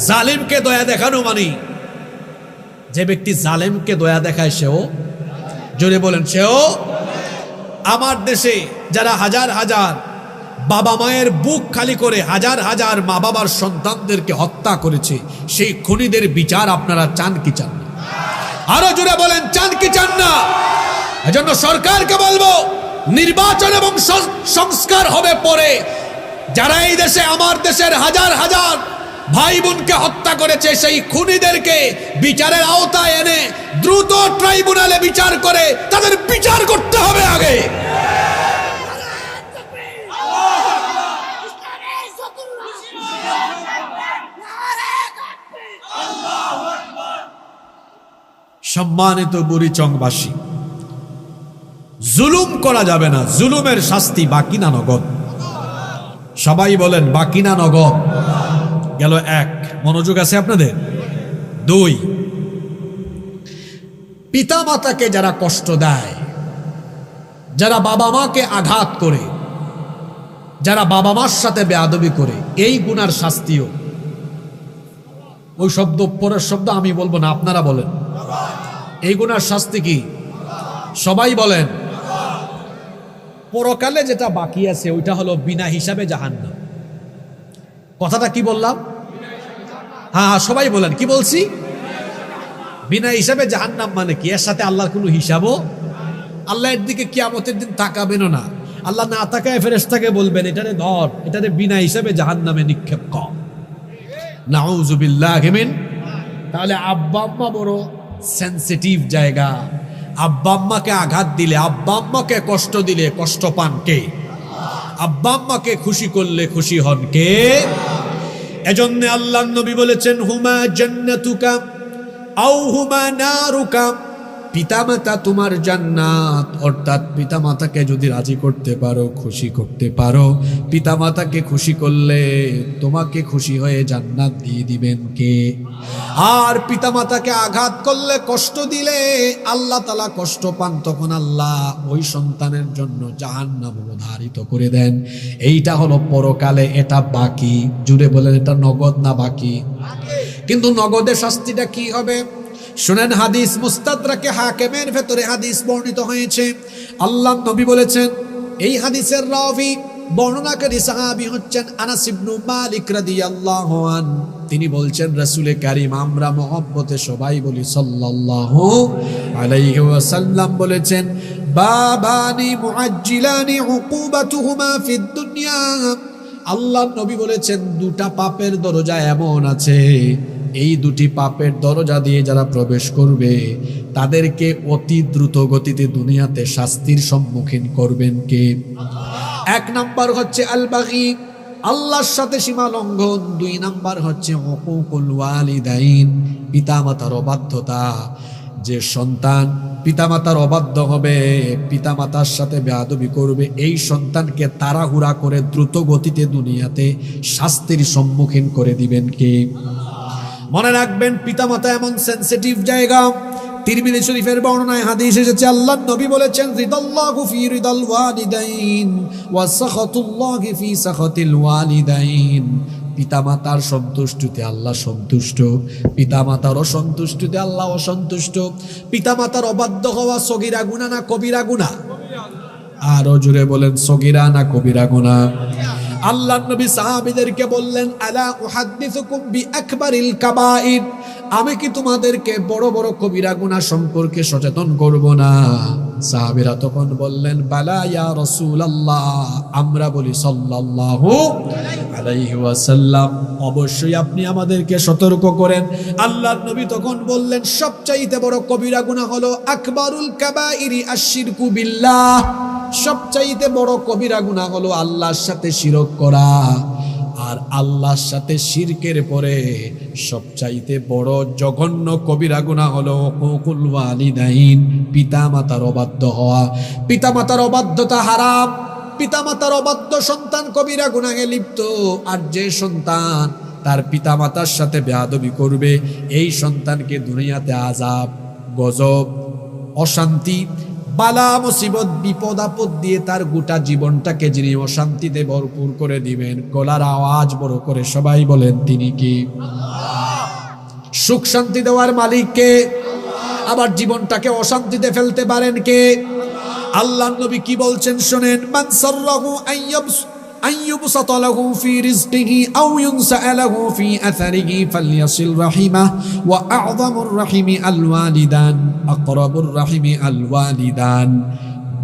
Speaker 1: জালিমকে দয়া দেখানো মানে, যে ব্যক্তি জালেমকে দয়া দেখায় সেও, জোরে বলেন, সেও। আমার দেশে যারা হাজার হাজার বাবা মায়ের বুক খালি করে হাজার হাজার মা বাবার সন্তানদেরকে হত্যা করেছে, সেই খুনিদের বিচার আপনারা চান কি চান না? আরো জোরে বলেন, চান কি চান না? এজন্য সরকারকে বলবো, নির্বাচন এবং সংস্কার হবে পরে, যারা এই দেশে আমার দেশের হাজার হাজার ভাই বোনকে হত্যা করেছে সেই খুনিদেরকে বিচারের আওতায় এনে দ্রুত ট্রাইব্যুনালে বিচার করে তাদের বিচার করতে হবে আগে। সম্মানিত বুড়িচংবাসী, জুলুম করা যাবে না। জুলুমের শাস্তি বাকি না নগদ? সবাই বলেন, বাকি না নগদ? গেল 1, মনোযোগ আছে আপনাদের? 2, পিতা মাতাকে যারা কষ্ট দেয়, যারা বাবা মাকে আঘাত করে, যারা বাবা মার সাথে বেয়াদবি করে, এই গুনার শাস্তিও, ওই শব্দ পরের শব্দ আমি বলবো না, আপনারা বলেন, এই গুনার শাস্তি কি? সবাই বলেন। পরকালে যেটা বাকি আছে ওইটা হলো বিনা হিসাবে জাহান্নাম। কথাটা কি বললাম? হ্যাঁ, সবাই বলেন, কি বলছি? বিনা হিসাবে জাহান্নাম মানে কি? এর সাথে আল্লাহর কোনো হিসাবও, আল্লাহ এর দিকে কিয়ামতের দিন তাকাবেনও না। আল্লাহ না তাকায় ফেরেশতাকে বলবেন, এটারে ধর, এটারে বিনা হিসাবে জাহান্নামে নিক্ষেপ কর। নাউযুবিল্লাহি মিন। তাহলে আব্বা আম্মা বড় সেনসিটিভ জায়গা। আব্বা আম্মাকে আঘাত দিলে, আব্বা আম্মাকে কষ্ট দিলে কষ্ট পান কে? আব্বা আম্মাকে খুশি করলে খুশি হন কে? এজন্য আল্লাহর নবী বলেছেন, হুমা জান্নাতুকা আও হুমা নারুকা। পিতামাতা তোমার জান্নাত, অর্থাৎ পিতামাতাকে যদি রাজি করতে পারো, খুশি করতে পারো, পিতামাতাকে খুশি করলে তোমাকে খুশি হয়ে জান্নাত দিয়ে দিবেন কে? আর পিতামাতাকে আঘাত করলে, কষ্ট দিলে আল্লাহ তাআলা কষ্ট পান, তখন আল্লাহ ওই সন্তানের জন্য জাহান্নাম অবধারিত করে দেন। এইটা হলো পরকালে, এটা বাকি। জুড়ে বলেন, এটা নগদ না বাকি? কিন্তু নগদের শাস্তিটা কি হবে? শুনেন, হাদিস মুস্তাদরাকে হাকিমের ভেতরে হাদিস বর্ণিত হয়েছে। আল্লাহ নবী বলেছেন, এই হাদিসের রাবি বর্ণনাকারী সাহাবী হচ্ছেন আনাস ইবনে মালিক রাদিয়াল্লাহু আনহু। তিনি বলছেন, রাসূল কারীম, আমরা মহব্বতে সবাই বলি সাল্লাল্লাহু আলাইহি ওয়াসাল্লাম বলেছেন, বাবানি মুআজ্জিলানি উকুবাতুহুমা ফিদ দুনিয়া। আল্লাহ নবী বলেছেন, 2টা পাপের দরজা এমন আছে, এই 2টি পাপের দরজা দিয়ে যারা প্রবেশ করবে তাদেরকে অতি দ্রুত গতিতে দুনিয়াতে শাস্তির সম্মুখীন করবেন কে? 1 নাম্বার হচ্ছে আল বাগী, আল্লাহর সাথে সীমা লঙ্ঘন। 2 নাম্বার হচ্ছে হুকুকুল ওয়ালিদাইন, পিতামাতার অবাধ্যতা। যে সন্তান পিতামাতার অবাধ্য হবে, পিতামাতার সাথে বেয়াদবি করবে, এই সন্তানকে তাড়াহুড়া করে দ্রুত গতিতে দুনিয়াতে শাস্তির সম্মুখীন করে দিবেন কে? মনে রাখবেন, পিতামাতা এমন সেনসিটিভ জায়গা, তিরমিজি শরীফের বর্ণনায় হাদিস এসেছে, আল্লাহর নবী বলেছেন, রিদাল্লাহু ফি রিদাল ওয়ালিদাইন ওয়া সাখাতুল্লাহি ফি সাখাতিল ওয়ালিদাইন। পিতামাতার সন্তুষ্টিতে আল্লাহ সন্তুষ্ট, পিতামাতার অসন্তুষ্টিতে আল্লাহ অসন্তুষ্ট। পিতামাতার অবাধ্য হওয়া সগীরা গুনাহ না কবিরা গুনাহ? আরো জোরে বলেন, সগীরা না কবিরা গুনাহ? আল্লাহর নবী সাহাবীদেরকে বললেন, আলা উহাদ্দিসুকুম বিআকবারিল কাবাইর, আমি কি তোমাদেরকে বড় বড় কবিরা গুনাহ সম্পর্কে সচেতন করব না? সাহাবীরা তখন বললেন, বালা ইয়া রাসূলুল্লাহ, আমরা বলি সাল্লাল্লাহু আলাইহি ওয়াসাল্লাম, অবশ্যই আপনি আমাদেরকে সতর্ক করেন। আল্লাহর নবী তখন বললেন, সবচাইতে বড় কবিরা গুনাহ হলো আকবারুল কাবাইরি আশশিরকু বিল্লাহ, সবচাইতে বড় কবিরা গুনাহ হলো আল্লাহর সাথে শিরক করা। আর আল্লাহর সাথে শিরকের পরে সবচাইতে বড় জঘন্য কবিরা গুনাহ হলো হুকুকুল ওয়ালিদাইন, পিতামাতার অবাধ্য হওয়া। পিতামাতার অবাধ্যতা হারাম, পিতামাতার অবাধ্য সন্তান কবিরা গুনাহে লিপ্ত। আর যে সন্তান তার পিতামাতার সাথে বেয়াদবি করবে, এই সন্তানকে দুনিয়াতে আযাব, গজব, অশান্তি, বালা মুসিবত, বিপদ আপদ দিয়ে তার গোটা জীবনটাকে যিনি অশান্তিতে ভরপুর করে দিবেন, গলার আওয়াজ বড় করে সবাই বলেন, তিনি কি? সুখ শান্তি দেওয়ার মালিক কে? আবার জীবনটাকে অশান্তিতে ফেলতে পারেন কে? আল্লাহর নবী কি বলছেন শোনেন, মান সাররাহু আইয়ুবসাতা লাহু ফি রিজকিহি আও ইউনসা লাহু ফি আসারিহি ফালইয়াসিল রাহিমাহ ওয়া আ'যামুর রাহিমি আল ওয়ালিদান আকরাবুর রাহিমি আল ওয়ালিদান।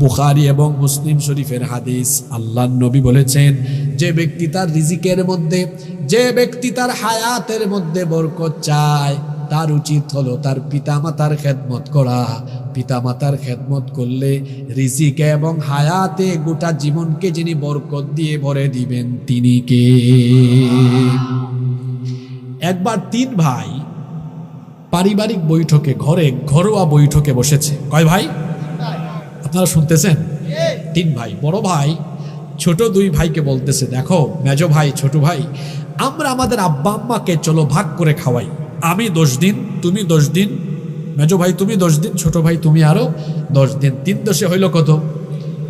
Speaker 1: বুখারী এবং মুসলিম শরীফের হাদিস। আল্লাহর নবী বলেছেন, যে ব্যক্তি তার রিজিকের মধ্যে, যে ব্যক্তি তার হায়াতের মধ্যে বরকত চায়, তার উচিত হলো তার পিতামাতার খেদমত করা। পিতামাতার খেদমত করলে রিজিকে এবং হায়াতে গোটা জীবনকে যিনি বরকত দিয়ে ভরে দিবেন, তিনি কে? একবার তিন ভাই পারিবারিক বৈঠকে, ঘরোয়া বৈঠকে বসেছে। কয় ভাই? আপনারা শুনতেছেন? তিন ভাই। বড় ভাই ছোট দুই ভাইকে বলতেছে, দেখো মেজো ভাই, ছোট ভাই, আমরা আমাদের আব্বা আম্মাকে চলো ভাগ করে খাওয়াই। আমি 10 দিন, তুমি 10 দিন, মেজো ভাই তুমি 10 দিন, ছোট ভাই তুমি আরো 10 দিন। 3 10 হইল কত?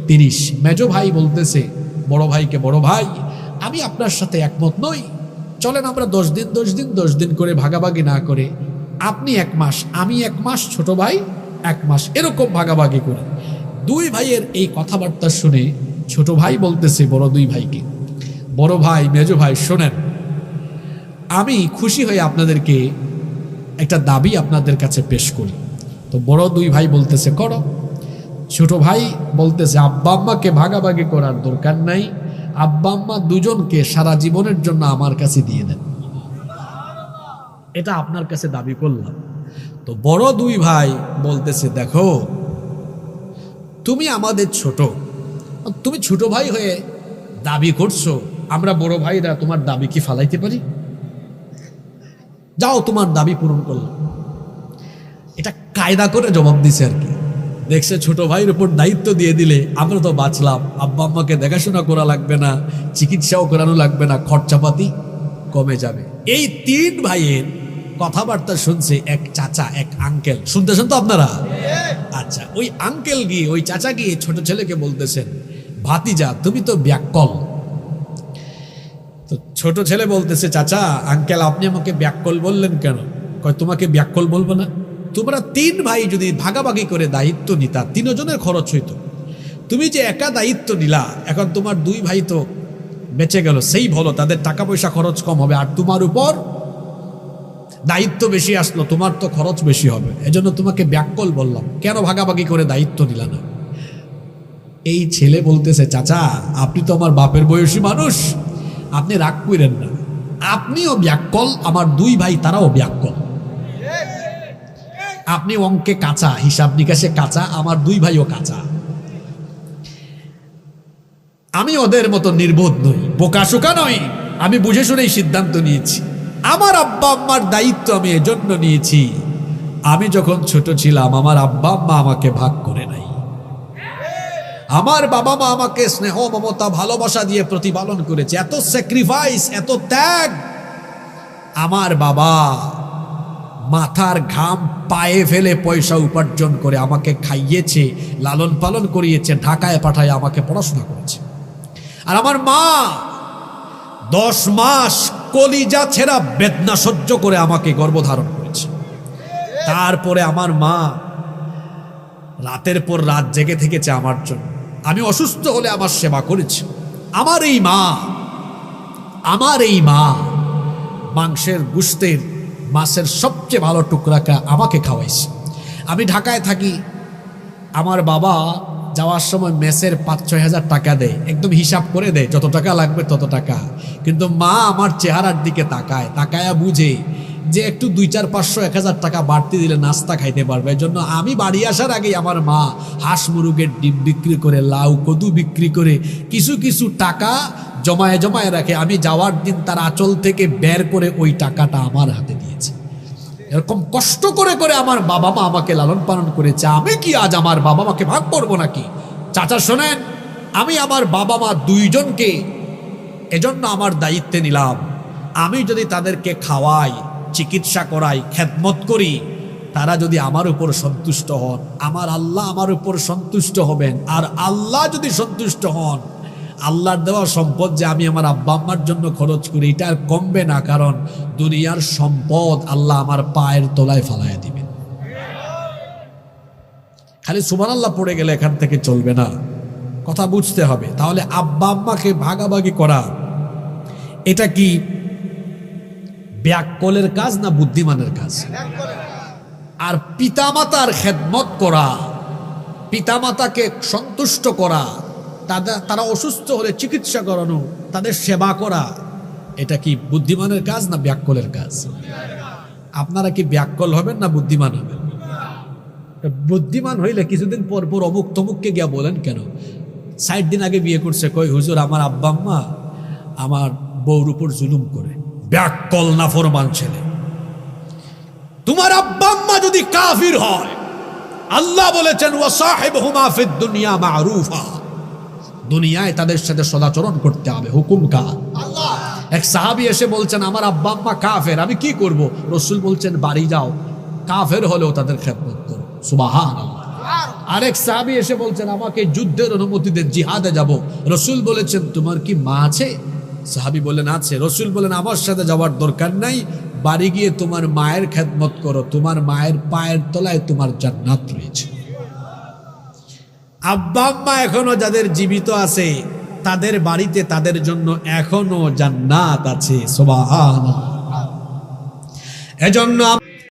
Speaker 1: 30। মেজো ভাই বলতেছে বড় ভাইকে, বড় ভাই, আমি আপনার সাথে একমত নই, চলেন আমরা 10 দিন 10 দিন 10 দিন করে ভাগাভাগি না করে, আপনি 1 মাস, আমি 1 মাস, ছোট ভাই 1 মাস, এরকম ভাগাভাগি করি। দুই ভাইয়ের এই কথাবার্তা শুনে ছোট ভাই বলতেছে বড় দুই ভাইকে, বড় ভাই, মেজো ভাই, শোনেন, আমি খুশি হয়ে আপনাদেরকে একটা দাবি আপনাদের কাছে পেশ করি। তো বড় দুই ভাই বলতেছে, করো। ছোট ভাই বলতেছে, আব্বা আম্মাকে ভাগাভাগি করার দরকার নাই, আব্বা আম্মা দুজনকে সারা জীবনের জন্য আমার কাছে দিয়ে দেন, এটা আপনার কাছে দাবি করলাম। তো বড় দুই ভাই বলতেছে, দেখো তুমি আমাদের ছোট, তুমি ছোট ভাই হয়ে দাবি করছো, আমরা বড় ভাইরা তোমার দাবি কি ফালাইতে পারি? যাও তোমার দাবি পূরণ করলাম। এটা কায়দা করে জবাব দিছে আর কি। দেখছে ছোট ভাইয়ের উপর দায়িত্ব দিয়ে দিলে আমরা তো বাঁচলাম, আব্বা আম্মাকে দেখাশোনা করা লাগবে না, চিকিৎসাও করানো লাগবে না, খরচাপাতি কমে যাবে। এই তিন ভাইয়ের কথাবার্তা শুনছে এক চাচা, এক আঙ্কেল। শুনতেছেন তো আপনারা? আচ্ছা, ওই আঙ্কেল গিয়ে, ওই চাচা গিয়ে ছোট ছেলেকে বলতেছেন, ভাতিজা তুমি তো ব্যাককল। তো ছোট ছেলে বলতেছে, চাচা, আঙ্কেল আপনি আমাকে ব্যাককল বললেন কেন? কয়, তোমাকে ব্যাককল বলবো না, তোমরা তিন ভাই যদি ভাগাভাগি করে দায়িত্ব নিতা, তিনজনের খরচ হইতো। তুমি যে একা দায়িত্ব নিলা, এখন তোমার দুই ভাই তো বেঁচে গেল, সেই ভালো, তাদের টাকা পয়সা খরচ কম হবে, আর তোমার উপর দায়িত্ব বেশি আসলো, তোমার তো খরচ বেশি হবে, এজন্য তোমাকে ব্যাককল বললাম, কেন ভাগাভাগি করে দায়িত্ব নিলা না? এই ছেলে বলতেছে, চাচা আপনি তো আমার বাপের বয়সী মানুষ, আপনি রাগ করেন না, আপনিও ব্যাককল, আমার দুই ভাই তারাও ব্যাককল। আপনি অঙ্কে কাঁচা, হিসাব নিকাশে কাঁচা, আমার দুই ভাইও কাঁচা। আমি ওদের মতো নির্বোধ নই, বোকাশোকা নই, আমি বুঝে শুনেই সিদ্ধান্ত নিয়েছি। আমার আব্বা আম্মার দায়িত্ব আমি এজন্য নিয়েছি, আমি যখন ছোট ছিলাম আমার আব্বা আম্মা আমাকে ভাগ করে নাই, আমার বাবা মা আমাকে স্নেহ মমতা ভালোবাসা দিয়ে প্রতিপালন করেছে, এত স্যাক্রিফাইস, এত ত্যাগ আমার বাবা মাথার ঘাম পায়ে ফেলে পয়সা উপার্জন করে আমাকে খাইয়েছে, লালন পালন করিয়েছে, ঢাকায় পাঠায় আমাকে পড়াশোনা করেছে। আর আমার মা 10 মাস কলিজা ছেঁড়া বেদনা সহ্য করে আমাকে গর্ভধারণ করেছে। তারপরে আমার মা রাতের পর রাত জেগে থেকেছে আমার জন্য। আমি অসুস্থ হলে আমার সেবা করেছে। আমার এই মা মাংসের গোশতের মাছের সবচেয়ে ভালো টুকরাটা আমাকে খাওয়াইছে। আমি ঢাকায় থাকি, আমার বাবা যাওয়ার সময় মেসের 5-6 হাজার টাকা দেয়, একদম হিসাব করে দেয় যত টাকা লাগবে তত টাকা। কিন্তু মা আমার চেহারার দিকে তাকায়া বুঝে যে একটু 200-400-1000 টাকা বাড়তি দিলে নাস্তা খাইতে পারবে। এই জন্য আমি বাড়ি আসার আগেই আমার মা হাঁস মুরগের ডিম বিক্রি করে, লাউ কদু বিক্রি করে কিছু কিছু টাকা জমায়ে রাখে। আমি যাওয়ার দিন তার আঁচল থেকে বের করে ওই টাকাটা আমার হাতে দিয়েছে। এরকম কষ্ট করে করে আমার বাবা মা আমাকে লালন পালন করেছে। আমি কি আজ আমার বাবা মাকে ভাগ করবো নাকি? চাচা শোনেন, আমি আমার বাবা মা দুইজনকে এজন্য আমার দায়িত্বে নিলাম। আমি যদি তাদেরকে খাওয়াই, চিকিৎসা করাই, খেদমত করি, তারা যদি আমার উপর সন্তুষ্ট হন, আমার আল্লাহ আমার উপর সন্তুষ্ট হবেন। আর আল্লাহ যদি সন্তুষ্ট হন, আল্লাহর দেওয়া সম্পদ যে আমি আমার আব্বা আম্মার জন্য খরচ করি, এটা আর কমবে না। কারণ দুনিয়ার সম্পদ আল্লাহ আমার পায়ের তলায় ফালাইয়া দিবেন। খালি সুবহানাল্লাহ পড়ে গেলে এখান থেকে চলবে না, কথা বুঝতে হবে। তাহলে আব্বা আম্মাকে ভাগাভাগি করা এটা কি ব্যাককলের কাজ না বুদ্ধিমানের কাজ? আর পিতামাতার খেদমত করা, পিতামাতাকে সন্তুষ্ট করা, তারা অসুস্থ হলে চিকিৎসা করানো, তাদের সেবা করা, এটা কি বুদ্ধিমানের কাজ না ব্যাককলের কাজ? আপনারা কি ব্যাককল হবেন না বুদ্ধিমান হবেন? বুদ্ধিমান হইলে কিছুদিন পর পর অমুক তমুককে গিয়া বলেন কেন? 60 দিন আগে বিয়ে করছে, কই হুজুর আমার আব্বা আম্মা আমার বউর উপর জুলুম করে। ব্যাককল নাফরমান ছেলে। তোমার আব্বা আম্মা যদি কাফির হয়, আল্লাহ বলেছেন ওয়াসাহিবহুমা ফিদ দুনিয়া মারুফা, দুনিয়ায় তাদের সাথে সদাচরণ করতে হবে। হুকুম কার? আল্লাহ। এক সাহাবী এসে বলছেন আমার আব্বা আম্মা কাফের, আমি কি করব? রাসূল বলছেন বাড়ি যাও, কাফের হলেও তাদের খেদমত করো। সুবহানাল্লাহ। আরেক সাহাবী এসে বলছেন আমাকে যুদ্ধের অনুমতি দেন, জিহাদে যাব। রাসূল বলেছেন তোমার কি মা আছে? সাহাবী বলেন আছে। রাসূল বলেন আমার সাথে যাওয়ার দরকার নাই, বাড়ি গিয়ে তোমার মায়ের খেদমত করো, তোমার মায়ের পায়ের তলায় তোমার জান্নাত রয়েছে। আব্বা আম্মা এখনো যাদের জীবিত আছে, তাদের বাড়িতে তাদের জন্য এখনো জান্নাত আছে। সুবহানাল্লাহ। এজন্য